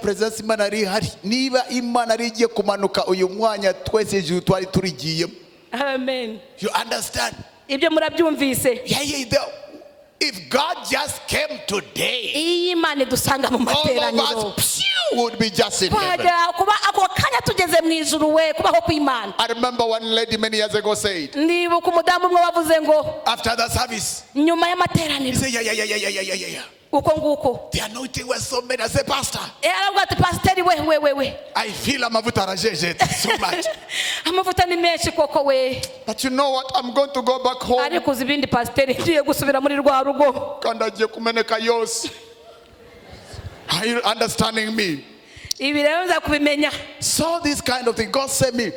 Presence Imana ari hari. Niba Imana ari igiye kumanuka uyu mwanya twese ijuru twari turigiyemo. Amen. You understand? Ibyo murabyumvise. If God just came today, Iyi Imana idusanga mu all materaniro. of us would be just in heaven. Twajya kuba ako kanya tugeze mu ijuru we kubaho kw'Imana. I remember one lady many years ago said, Ndibuka umudamu umwe wavuze ngo after the service, nyuma he y'amateraniro said, yeah. uko nguko. The anointing was so many. I said, Pastor, Aravuga ati pasiteri we. I feel amavuta arajeje so much. Amavuta ni menshi koko we. But you know what? I'm going to go back home. Ariko uzi ibindi pasiteri ngiye gusubira muri rwa rugo. Kandi agiye kumeneka yose. Are you understanding me? Ibi rero nza kubimenya. So this kind of thing, God said me,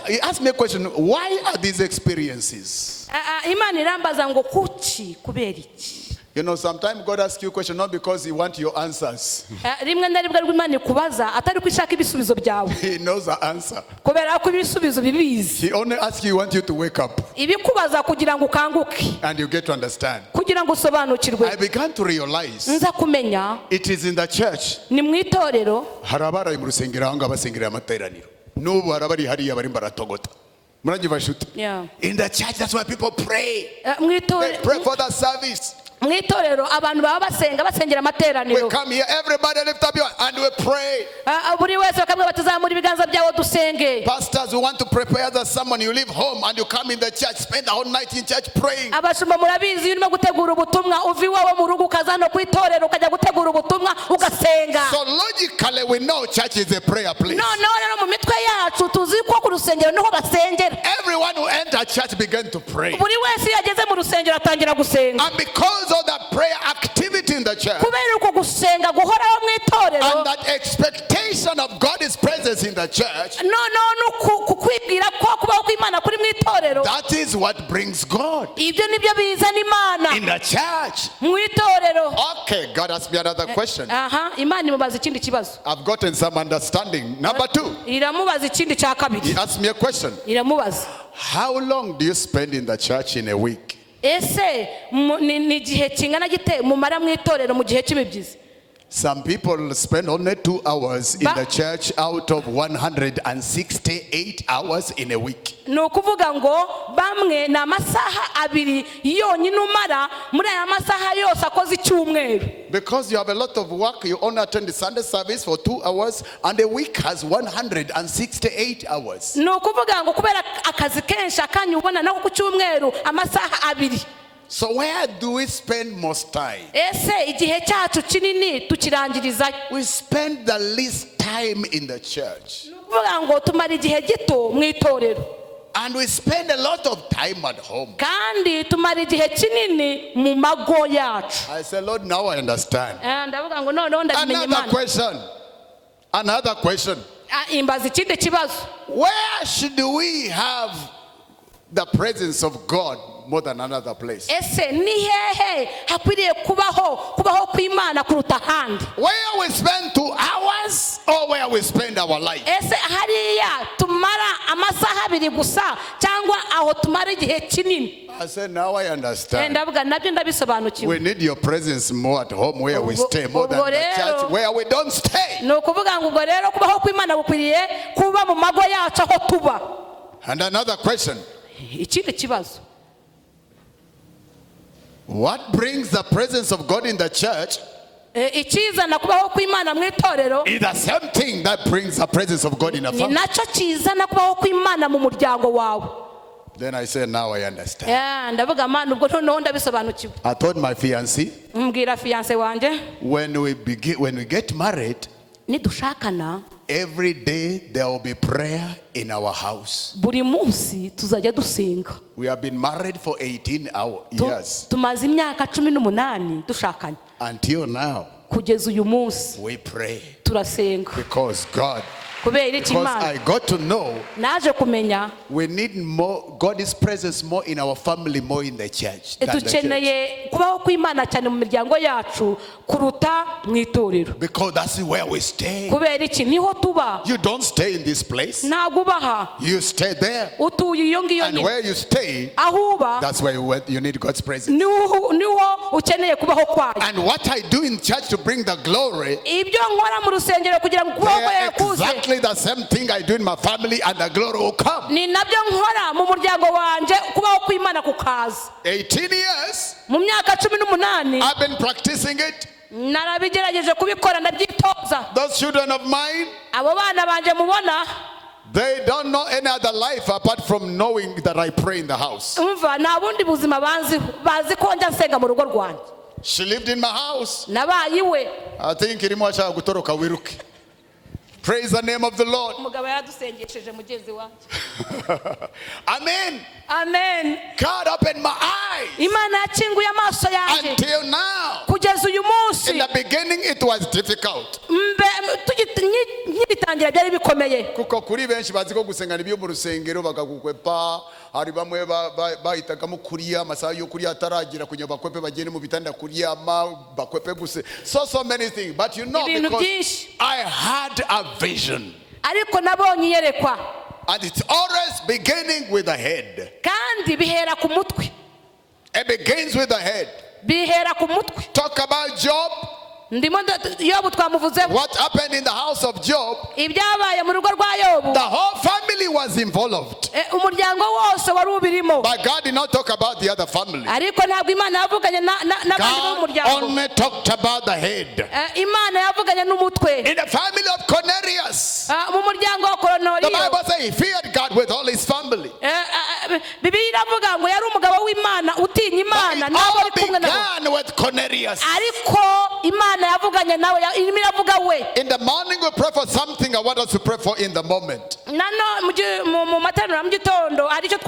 he asked me a question, why are these experiences? Imana irambaza ngo kuki kubera iki. You know, sometimes God asks you a question not because He wants your answers. Rimwe na rimwe Imana ikubaza atari ko ishaka ibisubizo byawe. He knows the answer. Kubera ko ibisubizo bibizi. He only asks you, want you to wake up. Ibikubaza kugira ngo ukanguke. And you get to understand. Kugira ngo usobanukirwe. I began to realize Nza kumenya. it is in the church. Ni mu itorero. Hari abaraye mu rusengero aho ngabasengera amateraniro. N'ubu hari abari hariya bari baratogota. Muranyumva shuti? Yeah. In the church, that's why people pray. Mu They itorero. pray for the service. mwitorero abantu baba basenga basengera amateraniro. We come here, everybody lift up your and we pray. Buri wese bakamwe batazamura ibiganza byawo dusenge. Pastors, we want to prepare that someone you leave home and you come in the church, spend the whole night in church praying. Abashumba murabizi urimo gutegura ubutumwa uvi wawe mu rugo ukazano kwitorero ukajya gutegura ubutumwa ugasenga. So logically we know church is a prayer place. No mu mitwe yacu tuzi ko ku rusengero niho basengera. Everyone who enter church began to pray. Buri wese yageze mu rusengero atangira gusenga. And because of that prayer activity in the church, kubera uko gusenga guhoraho mu itorero, and that expectation of God's presence in the church, kukwibwira ko kubaho kw'Imana kuri mu itorero, that is what brings God ibyo nibyo bizana Imana in the church. mu itorero. Okay, God asked me another question. Imana imubaza ikindi kibazo. I've gotten some understanding. Number 2, iramubaza ikindi cya kabiri. he asked me a question. Iramubaza, how long do you spend in the church in a week? ese ni gihe kingana gite mumara mu itorero mu gihe cy'ibibyizi? Some people spend only 2 hours in the church out of 168 hours in a week. No kuvuga ngo bamwe na amasaha abiri yonyine umara muri aya masaha yose akoze icyumweru. Because you have a lot of work, you only attend the Sunday service for 2 hours, and a week has 168 hours. No kuvuga ngo kubera akazi kenshi akanyu ubona nako ku cyumweru amasaha abiri. So where do we spend most time? Ese igihe cyacu kinini tukirangiriza? We spend the least time in the church. No kuvuga ngo tumara igihe gito mu itorero. And we spend a lot of time at home. Kandi tumara igihe kinini mu mago yacu. I say, Lord, now I understand. Ndavuga ngo no ndabimenye Imana. Another question. Imbaza ikindi kibazo. Where should we have the presence of God more than another place? Ese ni hehe hakwiriye kubaho kw'Imana kuruta handi? Where we spend 2 hours or where we spend our life? Ese hariya tumara amasaha abiri gusa cyangwa aho tumara igihe kinini? I said, now I understand. Ndavuga nabyo ndabisobanukiwe. We need your presence more at home where we stay more than the church where we don't stay. No kuvuga ngo ubwo rero kubaho kw'Imana bukwiriye kuba mu mago yacu aho tuba. And another question. Ikindi kibazo. What brings the presence of God in the church ikizana kubaho kw'Imana mu itorero is the same thing that brings the presence of God in a family. Ni nacyo kizana kubaho kw'Imana mu muryango wawe. Then I said, now I understand. Ndavuga Mana ubwo noneho ndabisobanukiwe. I told my fiancé, mbwira fiancé wanje, when we get married, nidushakana, every day there will be prayer in our house. Buri munsi tuzajya dusenga. We have been married for 18 years. Tumaze imyaka 18 dushakanye. Until now, kugeza uyu munsi we pray. Turasenga. Because Because I got to know naje kumenya we need more God's presence more in our family, more in the church. Dukeneye kubaho kw'Imana cyane mu miryango yacu kuruta mu itorero. Because that's where we stay. Kubera iki niho tuba. You don't stay in this place. Ntabwo ubaha. You stay there. Utuye iyo ngiyo And where you stay, aho uba, that's where you need God's presence. Niho ukeneye kubaho kwayo. And what I do in church to bring the glory, ibyo nkora mu rusengero kugira ngo kubaho kwayo kuze. Exactly the same thing I do in my family, and the glory will come. Ni nabyo nkora mu muryango wanje kubaho kw'Imana kukaza. 18 years. Mu myaka 18 I've been practicing it. Narabigerageje kubikora ndabyitoza. Those children of mine, abo bana banje mubona, they don't know any other life apart from knowing that I pray in the house. Umva nta bundi buzima bazi ko njya nsenga mu rugo rwanjye. She lived in my house. Nabaye iwe. I think irimo ashaka gutoroka wiruke. Praise the name of the Lord. Umugabo yaradusengesheje mugenzi wanjye. Amen. Amen. God opened my eyes. Imana yakinguye amaso yanjye. Until now. Kugeza uyu munsi. In the beginning it was difficult. Ngitangira byari bikomeye. Kuko kuri benshi bazi ko gusengana ibyo mu rusengero bakagukwepa, hari bamwe bahitagamo kuriya amasaha yo kuriya ataragira kunya bakwepe bagene mu bitanda kuriya bakwepe guse. So many things, but you know, because I had a vision. Ariko nabonye yerekwa. And it's always beginning with the head. Kandi bihera ku mutwe. It begins with the head. Bihera ku mutwe. Talk about Job. yobu twamuvuzeho. What happened in the house of Job? Ibyabaye mu rugo rwa yobu, The whole family was involved. umuryango wose wari ubirimo. But God did not talk about the other family. Ariko ntabwo Imana yavuganye n'abandi bo mu God muryango. only talked about the head. Imana yavuganye n'umutwe. In the family of Cornelius, Mu muryango wa the Koroneliyo, Bible says he feared God with all his family. Bibiliya iravuga ngo yari umugabo w'Imana utinya But Imana it n'abo all ari kumwe nabo. began with Cornelius. Ariko Imana yavuganye nawe, irimo iravuga we. In the morning we pray for something I want us to pray for in the moment. Mu materaniro ya mu gitondo hari icyo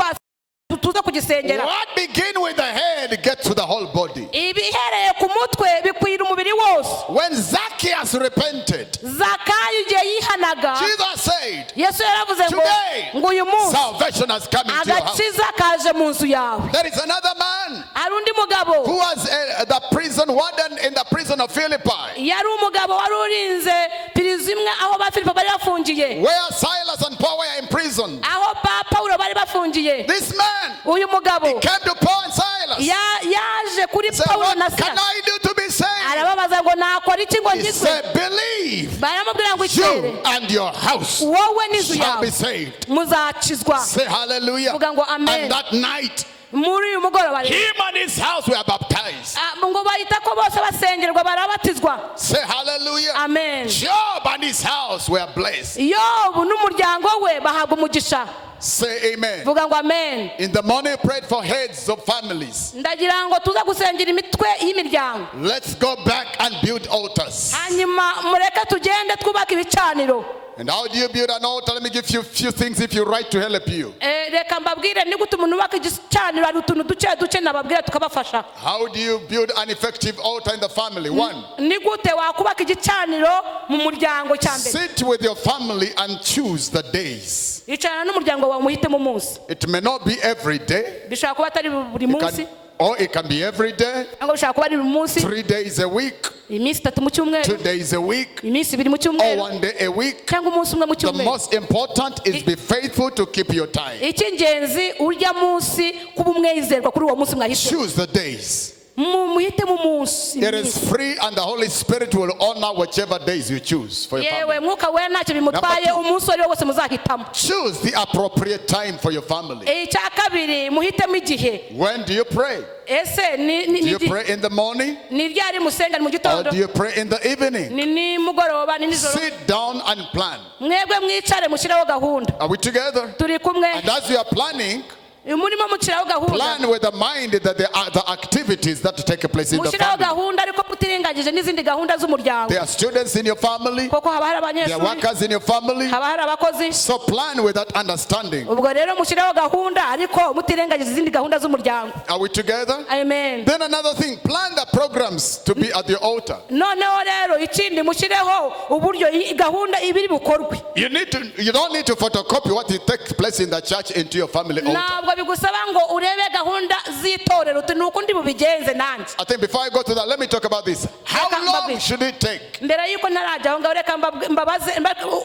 tuza kugisengera. What begin with the head get to the whole body. Ibihereye ku mutwe bikwira umubiri wose. When Zacchaeus repented, Zakayo igihe yihanaga, Jesus said, Yesu yaravuze today ngo uyu munsi salvation has come into your house. agakiza kaje mu nzu yawe. There is another man Hari undi mugabo who was the prison warden in the prison of Philippi, yari umugabo wari urinze pirizo imwe aho ba Filipo bari bafungiye, where Silas and Paul were in prison. aho ba Paulo bari bafungiye. This man Uyu mugabo came to Paul and Silas. yaje kuri Said, Paulo what na can Sila, I do to be saved? arababaza ngo nakora iki ngo He ngizwe. said, believe Baramubwira ngo you itere and your house wowe n'inzu shall be yawe saved. muzakizwa. Say hallelujah. Vuga ngo amen. And that night, Muri uyu mugoroba rero, him and his house were baptized. ngo bahita ko bose basengerwa barabatizwa. Say hallelujah. Amen. Job and his house were blessed. Yobu n'umuryango we bahabwa umugisha. Say amen. Vuga ngo amen. In the morning, we prayed for heads of families. Ndagira ngo tuza gusengera imitwe y'imiryango. Let's go back and build altars. Hanyuma mureke tugende twubaka ibicaniro. And how do you build an altar? Let me give you a few things if you write to help you. Reka mbabwire ni gute umuntu ubaka igicaniro, hari utuntu duce nababwira tukabafasha. How do you build an effective altar in the family? One, Ni gute wakubaka igicaniro mu muryango cya mbere. sit with your family and choose the days. Icarana n'umuryango wawe muhitemo umunsi. It may not be every day. Bishobora kuba atari buri It munsi, can, or it can be every day. cyangwa bishobora kuba ari buri munsi, 3 days a week, iminsi 3 mu 2 cyumweru, days a week, iminsi 2 mu or cyumweru, 1 day a week. cyangwa umunsi umwe mu The cyumweru. most important is be faithful to keep your time. Icy'ingenzi urya munsi kuba umwizerwa kuri uwo munsi mwahise. Choose the days. Muhitemo umunsi. It is free and the Holy Spirit will honor whichever days you choose for your Yewe family. mwuka wera ntacyo bimutwaye, umunsi wari wose muzahitamo. Choose the appropriate time for your family. Icya kabiri muhitemo igihe. When do you pray? Ese Do you pray in the morning ni ryari musenga mu or gitondo, do you pray in the evening? ni mugoroba, ni nijoro? Sit down and plan. Mwebwe mwicare mushireho gahunda. Are we together? Turi kumwe. And as you are planning, Murimo mushiraho gahunda. plan with the mind that there are the activities that take place in the Mushiraho family. gahunda ariko mutirengagije n'izindi gahunda z'umuryango. There are students in your family, Koko haba hari there are abanyeshuri, workers in your family. haba hari abakozi. So plan with that understanding. Ubwo rero mushireho gahunda ariko mutirengagiza izindi gahunda z'umuryango. Are we together? Amen. Then another thing, plan the programs to be at your altar. Noneho rero ikindi mushireho uburyo gahunda ibiri bukorwe. You don't need to photocopy what takes place in the church into your family altar. Ntabwo bigusaba ngo urebe gahunda z'itorero uti nuko ndi bubigenze nanjye. I think before I go to that, let me talk about this. How long should it take? Mbere yuko ntarajya aho ngaho reka mbabaze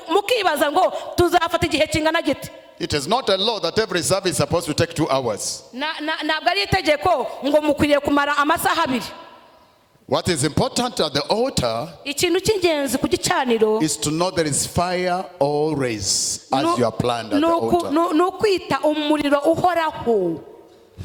mukibaza ngo tuzafata igihe kingana giti. It is not a law that every service is supposed to take 2 hours. Ntabwo ari itegeko ngo mukwiriye kumara amasaha 2. What is important at the altar Ikintu cy'ingenzi ku gicaniro is to know there is fire always as you are planned at the altar. ni ukwita umuriro uhoraho.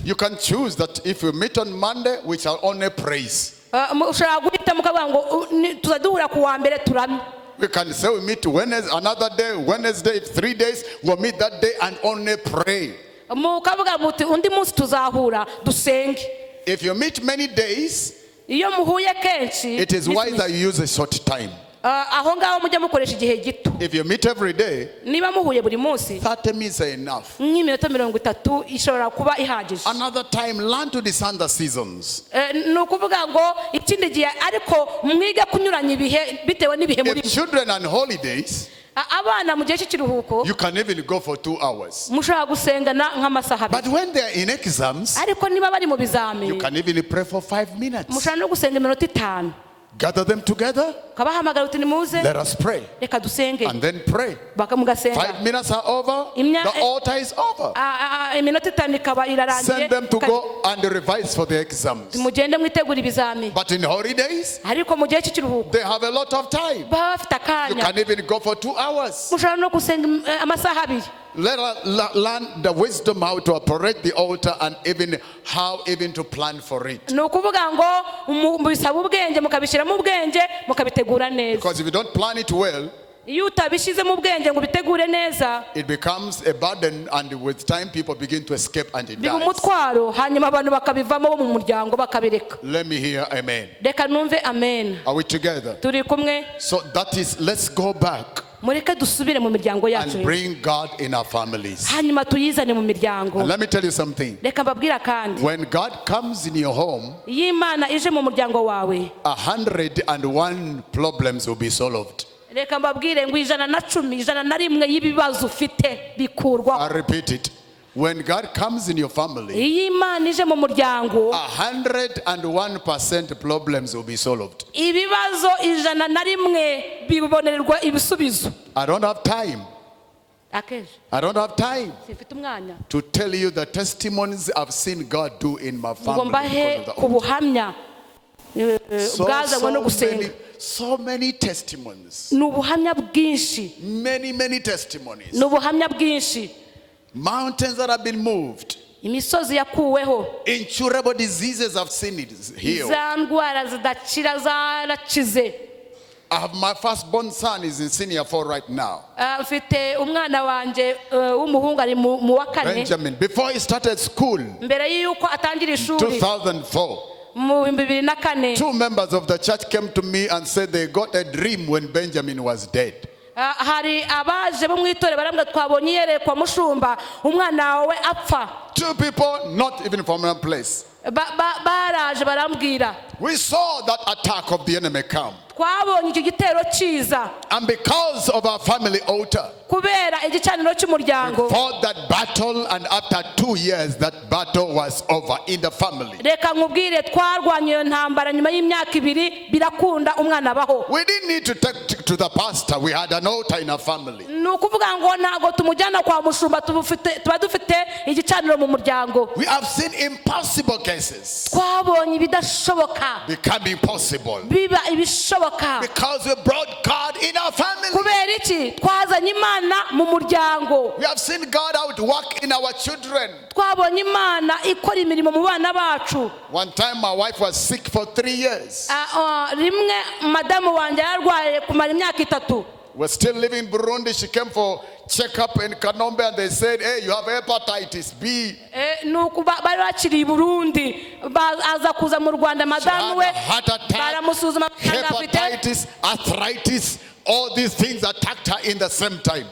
You can choose that if we meet on Monday, we shall only praise. Ushobora guhita mukavuga ngo tuzaduhura ku wa mbere turamye. We can say we meet Wednesday, another day, Wednesday, 3 days, we'll meet that day and only pray. Mukavuga muti undi munsi tuzahura dusenge. If you meet many days, Iyo muhuye kenshi, it is wise that you use a short time. Aho ngaho mujya mukoresha igihe gito. If you meet every day, Niba muhuye buri munsi, 30 minutes are enough. nk'iminota 30 ishobora kuba ihagije. Another time, learn to discern the seasons. Ni ukuvuga ngo ikindi gihe ariko mwige kunyuranya ibihe bitewe n'ibihe muri. If children on holidays, Abana mu gihe cy'ikiruhuko, you can even go for 2 hours. mushobora gusengana nk'amasaha 2. But when they are in exams, Ariko niba bari mu you bizamini, can even pray for 5 minutes. mushobora no gusenga iminota 5. Gather them together. kabahamagara uti nimuze Let us pray. reka dusenge And then pray. bakamugasenga 5 minutes are over. The altar is over. iminota 5 ikaba irarangiye Send them to go and revise for the exams. mugende mwitegura ibizami But in holidays, ariko mu gihe cy'ikiruhuko they have a lot of time. baba bafite You akanya can even go for 2 hours. mushobora no gusenga amasaha 2 Let us learn the wisdom how to operate the altar and even how even to plan for it. ni ukuvuga ngo mubisaba ubwenge mukabishyiramo ubwenge mukabitegura neza Because if you don't plan it well, iyo utabishyizemo ubwenge ngo ubitegure neza it becomes a burden, and with time people begin to escape and it biba dies. umutwaro hanyuma abantu bakabivamo bo mu muryango bakabireka Let me hear amen. reka numve amen. Are we together? Turi kumwe. So that is, let's go back mureke dusubire mu miryango yacu and bring God in our families. hanyuma tuyizane mu miryango. And let me tell you something. reka mbabwira kandi When God comes in your home, iyo Imana ije mu muryango wawe 101 problems will be solved. reka mbabwire ngo 111 y'ibibazo ufite bikurwaho. I'll repeat it. When God comes in your family, iyo Imana ije mu muryango 101% problems will be solved. ibibazo 101 bibonererwa ibisubizo. I don't have time. akeje I don't have time sifite umwanya to tell you the testimonies I've seen God do in my family. ngo mbahe Because of the ku buhamya bwazanywe no gusenga. so many testimonies. ni ubuhamya bwinshi Many testimonies. ni ubuhamya bwinshi. Mountains that have been moved. imisozi yakuweho. Incurable diseases I've seen it healed. za ndwara zidakira zarakize. I have my firstborn son is in senior 4 right now. mfite umwana wanje w'umuhungu ari mu wa 4 Benjamin, before he started school, mbere y'uko atangira ishuri 2004, mu 2004. 2 members of the church came to me and said they got a dream when Benjamin was dead. hari abaje bo mu itorero barambwa twabonye yerekwa mushumba umwana wawe apfa. 2 people, not even from one place. baraje barambwira We saw that attack of the enemy come. twabonye icyo gitero kiza And because of our family altar, kubera igicaniro cy'umuryango fought that battle, and after 2 years that battle was over in the family. reka nkubwire twarwanye iyo ntambara nyuma y'imyaka 2 birakunda umwana abaho. We didn't need to take to the pastor. We had an altar in our family. ni ukuvuga ngo ntago tumujyana kwa mushumba tuba dufite igicaniro mu muryango. We have seen impossible cases twabonye ibidashoboka becoming possible biba ibishoboka because we brought God in our family. kubera iki twazanye Imana mu muryango. We have seen God out work in our children. twabonye Imana ikora imirimo mu bana bacu. One time my wife was sick for 3 years. rimwe madamu wanjye yarwaye kumara imyaka 3. We're still living in Burundi. She came for checkup in Kanombe and they said, hey, you have hepatitis B. nuko bari bakiri i Burundi aza kuza mu Rwanda madamu we baramusuzuma hepatitis, arthritis, all these things attacked her in the same time.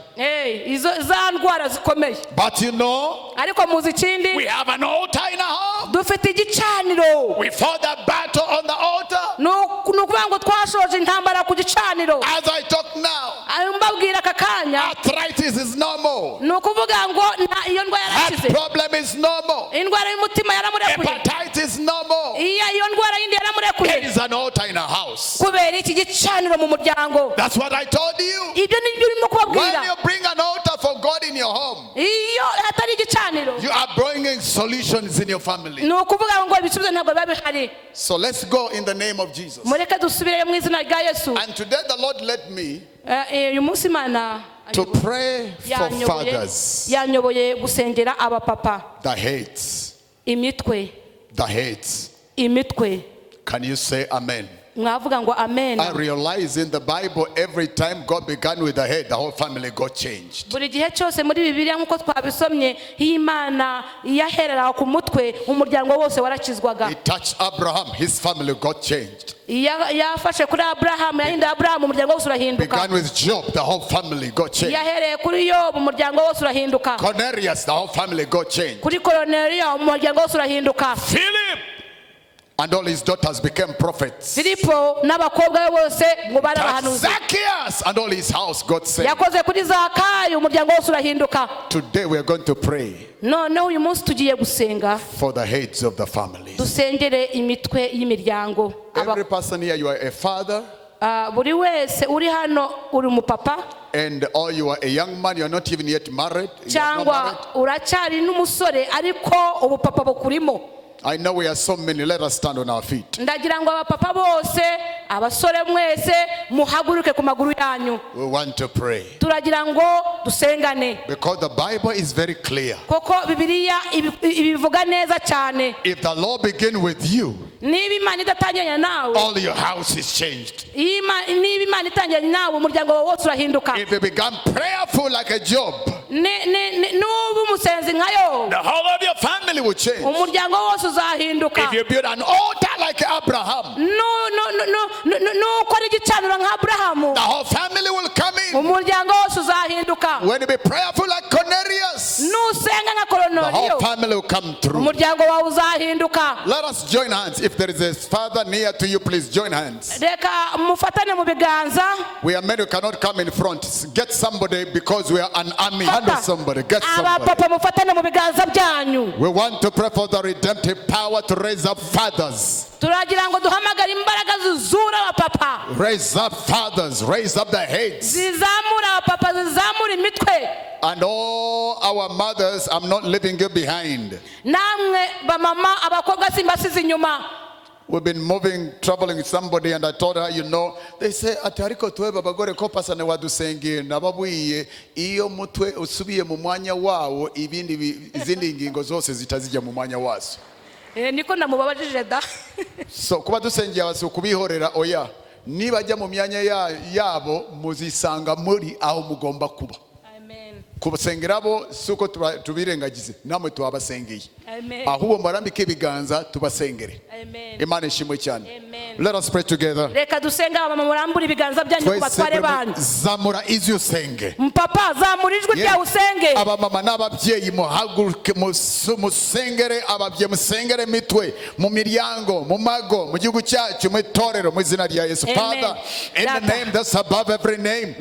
izo za ndwara zikomeye. But you know, ariko muzi ikindi we have an altar in our home. dufite igicaniro. We fought that battle on the altar. nukuvuga ngo twashoje intambara ku gicaniro. As I talk now, mbabwira aka kanya arthritis is normal. nukuvuga ngo iyo ndwara Heart yarakize. problem is normal. indwara y'umutima yaramurekuye. Hepatitis is normal. iyo ndwara yindi There yaramurekuye. is an altar in our house. kubera iki gicaniro mu muryango. That's what I told you. ibyo ni byo urimo When kubabwira. you bring an altar for God in your home, iyo hatari igicaniro you are bringing solutions in your family. nukuvuga ngo ibisubizo ntabwo biba bihari. So let's go in the name of Jesus. mureke dusubire mu izina rya Yesu. And today the Lord led me uyu munsi Imana to pray for fathers yanyoboye gusengera abapapa. the heads. imitwe. Can you say amen? mwavuga ngo amen. I realize in the Bible every time God began with the head, the whole family got changed. buri gihe cyose muri Bibiliya nk'uko twabisomye iyo Imana yaherera ku mutwe umuryango wose warakizwaga. He touched Abraham, his family got changed. yafashe kuri Abraham yahinda Abraham umuryango wose urahinduka. Began with Job, the whole family got changed. yahereye kuri Yobu umuryango wose urahinduka. Cornelius, the whole family got changed. kuri Korneliyo umuryango wose urahinduka. Philip and all his daughters became prophets. Filipo n'abakobwa be bose ngo bari abahanuzi. Zacchaeus and all his house got saved. Yakoze kuri Zakayo umuryango wose urahinduka. Today we are going to pray No uyu munsi tugiye gusenga. for the heads of the families. Dusengere imitwe y'imiryango. Every person here, you are a father. Buri wese uri hano uri umupapa. And or you are a young man, you are not even yet married. Cyangwa uracyari n'umusore ariko ubupapa bukurimo. I know we are so many. Let us stand on our feet. Ndagira ngo abapapa bose abasore mwese muhaguruke ku maguru yanyu. We want to pray. Turagira ngo dusengane. Because the Bible is very clear. Koko Bibiliya ibivuga neza cyane. If the Lord begin with you, Niba Imana idatangiranye nawe, all your house is changed. niba Imana itangiranye nawe umuryango wawe wose urahinduka. If you become prayerful like a Job, Nubu umusenzi nka Yobu, the whole of your family will change. umuryango wose uzahinduka. If you build an altar like Abraham, nukora igicaniro nka Aburahamu, the whole family will come in. umuryango wose uzahinduka. When you be prayerful like Cornelius, Nusenga nka the whole Koruneliyo, family will come through. umuryango wawe uzahinduka. Let us join hands. If there is a father near to you, please join hands. Reka mufatane mu biganza. We are men who cannot come in front. Get somebody because we are an army. Handle somebody. Get somebody. Abapapa mufatane mu biganza byanyu. We want to pray for the redemptive power to raise up fathers. Turagira ngo duhamagare imbaraga zizura abapapa. Raise up fathers. Raise up the heads. Zizamura abapapa, zizamura imitwe. And all our mothers, I'm not leaving you behind. Namwe bamama abakobwa simbasize inyuma. We've been moving, traveling with somebody, and I told her, they say, atariko tuwe babagore ko pasane wadusenge nababwiye iyo mutwe usubiye mu mwanya wawo izindi ngingo zose zitazijya mu mwanya wazo. Niko namubabajije da. So kuba dusengeye abasi kubihorera oya. Niba ajya mu myanya yabo muzisanga muri aho mugomba kuba. Amen. Kubasengera bo suko tubirengagize namwe twabasengeye. Amen. Ahubwo marambike ibiganza tubasengere. Amen. Imana ishimwe cyane. Amen. Let us pray together. Reka dusenga abamama murambura ibiganza byanyu ku batware banyu. Zamura izi usenge. Mpapa zamura ijwi ryawe usenge. Abamama n'ababyeyi muhaguruke musengere ababyeyi musengere mitwe mu miryango mu mago mu gihugu cyacu mu itorero mu izina rya Yesu. Father, in the name that's above every name,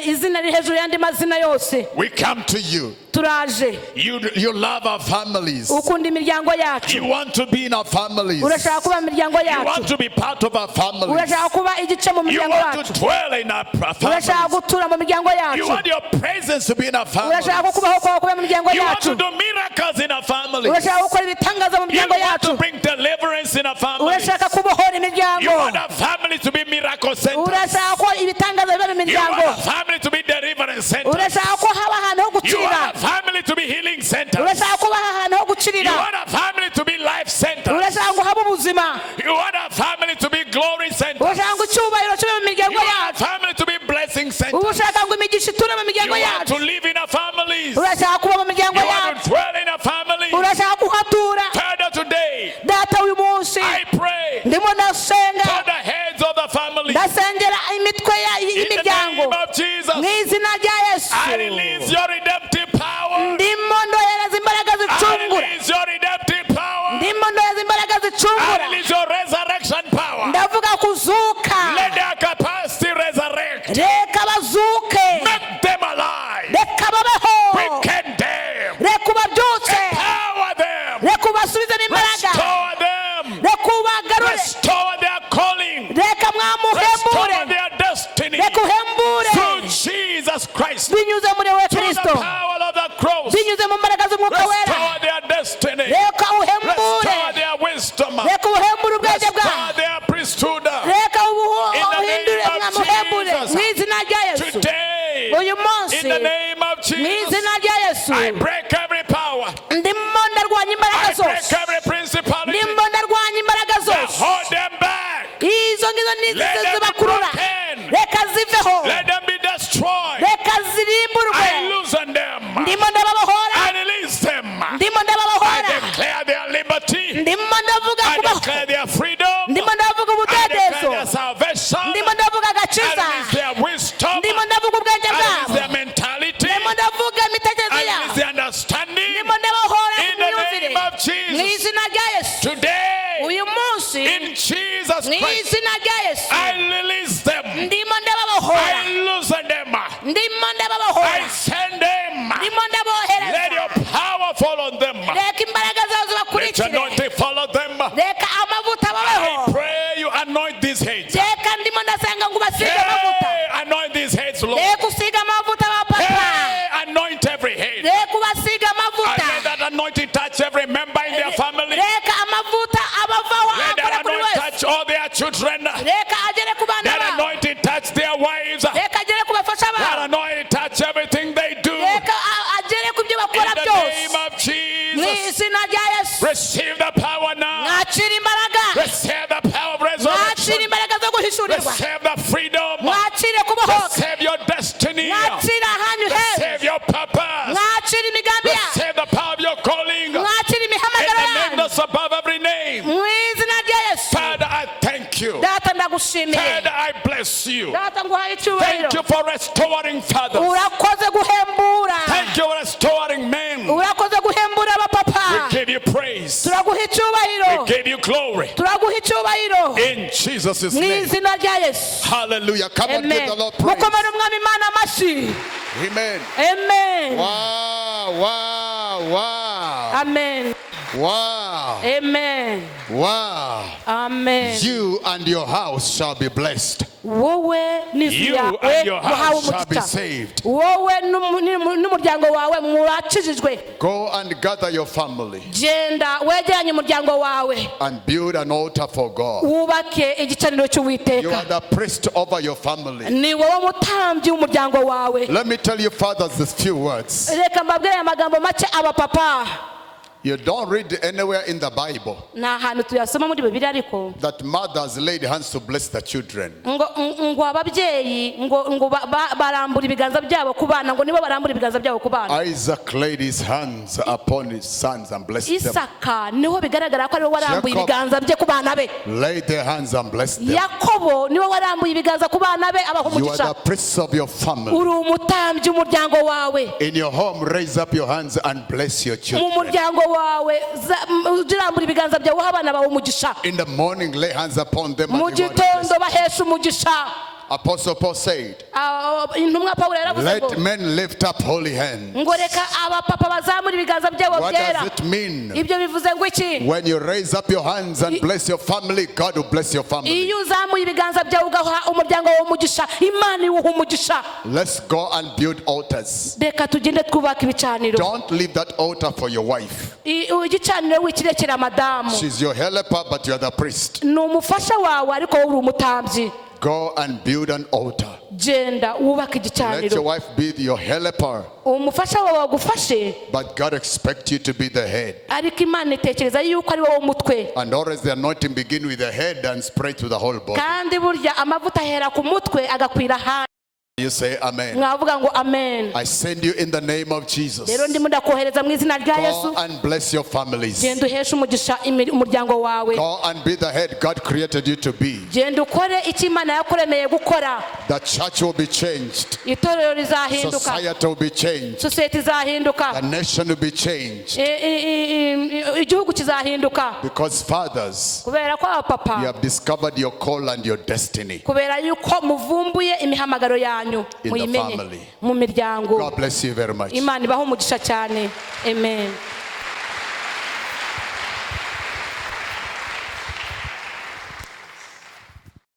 izina riri hejuru y'andi mazina yose, we come to you. Turaje. You love our families. Ukunda imiryango yacu. You want to be in our families. Urashaka kuba mu miryango yacu. You want to be part of our families. Urashaka kuba igice mu You miryango want yacu. to dwell in our Urashaka families. gutura mu miryango yacu. You want your presence to be in our families. Urashaka kubaho kwawe kuba mu miryango You want to yacu. do miracles in our families. Urashaka gukora ibitangaza mu You miryango want to yacu. bring deliverance in our families. Urashaka kubohora You imiryango. want our family to be miracle centers. Urashaka ko ibitangaza biba mu You want miryango. our family to be deliverance centers. Urashaka ko haba ahantu ho You gukirira. want our family to be healing centers. Urashaka kuba ahantu ho You gukirira. want our family to be life centers. Urashaka ngo habe ubuzima. You want our family to be glory centers. Urashaka ngo icyubahiro kibe mu You miryango want our yacu. family to be blessing centers. Urashaka ngo imigisha iture mu You miryango want to yacu. live in our families. Urashaka kuba mu miryango You want yacu. to dwell in our families. Urashaka kuhatura. Father, today Data uyu munsi I pray ndimo ndasenga, for the heads of the family. ndasengera imitwe In the y'imiryango name of Jesus, mu izina rya Yesu. I release your redemptive power. Ndimo ndohereza imbaraga I zicungura. release your redemptive power. Ndimo ndohereza imbaraga I zicungura. release your resurrection power. Ndavuga kuzuka. Let their capacity resurrect. Reka bazuke. Make them alive. Reka babeho. Quicken them. Reka ubabyutse. Empower them. Reka ubasubizemo imbaraga. Restore them. Reka ubagarure. Restore their calling. Reka Restore mwamuhembure. their destiny. Reka uhembure. Through Jesus Christ. Binyuze muri we Through the Kristo. power of the cross. Binyuze mu mbaraga z'umwuka wera. Restore their destiny. Reka uhembure. Restore their wisdom. Reka uhembure ubwenge Restore bwawe. their priesthood. Reka In the uhindure name of mwamuhembure Jesus. mu izina rya Yesu. Today, Uyu munsi in the name of mu Jesus, izina rya Yesu I break every power. ndimo ndarwanya imbaraga I break zose. every principality Ndimo ndarwanya imbaraga that zose. hold them back. Izo ngizo Let them be zibakurura. broken. Reka ziveho. Let them be destroyed. Reka zirimburwe. I loosen them. Ndimo ndababohora. I release them. Ndimo I ndababohora. declare their liberty. Ndimo ndavuga I kubaho. declare their freedom. Ndimo ndavuga I declare ubudedezo. their salvation. Ndimo ndavuga I agakiza. release their wisdom. Ndimo ndavuga ubwenge I release bwabo. their mentality. Ndimo ndavuga imitekerereze I release yabo. their understanding. Ndimo ndababohora In the imyumvire. name of Mu Jesus. izina rya Yesu. Today, Uyu munsi mu Christ, izina rya Yesu I release them. ndimo ndababohora I loosen them. ndimo ndababohora I send them. ndimo Let ndabohereza your power fall on them. reka imbaraga zawe Let your zibakurikire anointing follow them. reka amavuta babeho I pray you anoint these heads. reka ndimo ndasenga ngo ubasige amavuta Hey, anoint these heads, Lord. reka usiga amavuta bapapa Hey, anoint every head. reka ubasiga And amavuta let that anointing touch every member in their family. reka amavuta abavaho Let that akora kuri anointing wese touch all their children. reka agere ku bana That babo anointing touch their wives. reka agere ku bafasha That babo anointing touch everything they do. reka agere ku byo In bakora the byose name of mu Jesus. izina rya Yesu Receive the power now. mwakira imbaraga Receive the power of mwakira resurrection. imbaraga zo guhishurirwa Receive the freedom. mwakire kubohoka Receive your destiny. mwakira ahantu heza Receive your purpose. mwakira imigambi yawe Receive the power of your calling. mwakira In imihamagaro the name yanyu that's above every name. mu izina rya Yesu Father, I thank you. data ndagushimiye Father, I bless you. data nguhaye icyubahiro Thank you for restoring fathers. urakoze guhembura Thank you for restoring men. urakoze guhembura abapapa We give you praise. turaguha icyubahiro We give you glory. turaguha icyubahiro In Jesus' mu name. izina rya Yesu Hallelujah. Come on, give amen the Lord praise. mukomere umwami imana amashyi Amen. amen Wow, wow, wow. amen Wow. amen Wow. amen You and your house shall be blessed. wowe n'inzu You yawe and your muhawe house shall be umugisha saved. wowe n'umuryango wawe murakijijwe Go and gather your family genda wegeranye umuryango wawe and build an altar for God. wubake igicaniro You cy'uwiteka are the priest over your family. ni wowe mutambyi w'umuryango wawe Let me tell you, fathers, these few words. reka mbabwire aya magambo make abapapa You don't read anywhere in the Bible nta hantu tuyasoma muri Bibiliya ariko that mothers laid hands to bless the children. ngo ababyeyi ngo barambura ibiganza byabo ku bana ngo nibo barambura ibiganza byabo ku bana Isaac laid his hands upon his sons and blessed them. Isaka niho bigaragara ko ariwe warambuye Jacob ibiganza bye ku bana be laid their hands and blessed them. Yakobo niwe warambuye ibiganza ku bana be abaha You are the umugisha priests of your family. uri umutambyi w'umuryango wawe In your home, raise up your hands and bless your mu children. muryango wawe urambura ibiganza byawe uha abana bawe umugisha In the morning, lay hands upon them. mu And give God gitondo blessing. bahesha umugisha Apostle Paul said, intumwa Pawulo yaravuze ngo let men lift up holy hands. ngo reka abapapa bazamura ibiganza byabo What byera does it mean? ibyo bivuze ngo iki When you raise up your hands and bless your family, God will bless your family. iyo uzamuye ibiganza byawe ugaha umuryango wawe umugisha imana iwuha umugisha Let's go and build altars. reka tugende twubaka ibicaniro Don't leave that altar for your wife. igicaniro wikirekera madamu She's your helper, but you are the priest. ni umufasha wawe ariko wowe uri umutambyi Go and build an altar. genda wubaka Let igicaniro your wife be your helper, umufasha wawe agufashe but God expects you to be the head. ariko imana itekereza yuko ari wowe umutwe And always the anointing begin with the head and spread to the whole body. kandi burya amavuta ahera ku mutwe agakwira ahandi You say amen. mwavuga ngo amen I send you in the name of Jesus. rero ndimo ndakohereza mu izina rya Go Yesu and bless your families. genda uheshe umugisha umuryango wawe Go and be the head God created you to be. genda ukore icyo imana yakuremeye gukora The church will be changed. itorero rizahinduka Society will be changed. sosiyete izahinduka The nation will be changed. igihugu kizahinduka Because fathers, kubera ko you abapapa have discovered your call and your destiny. kubera yuko muvumbuye imihamagaro yanyu In the muyimenye family. mu miryango God bless you very much. imana ibaho umugisha cyane amen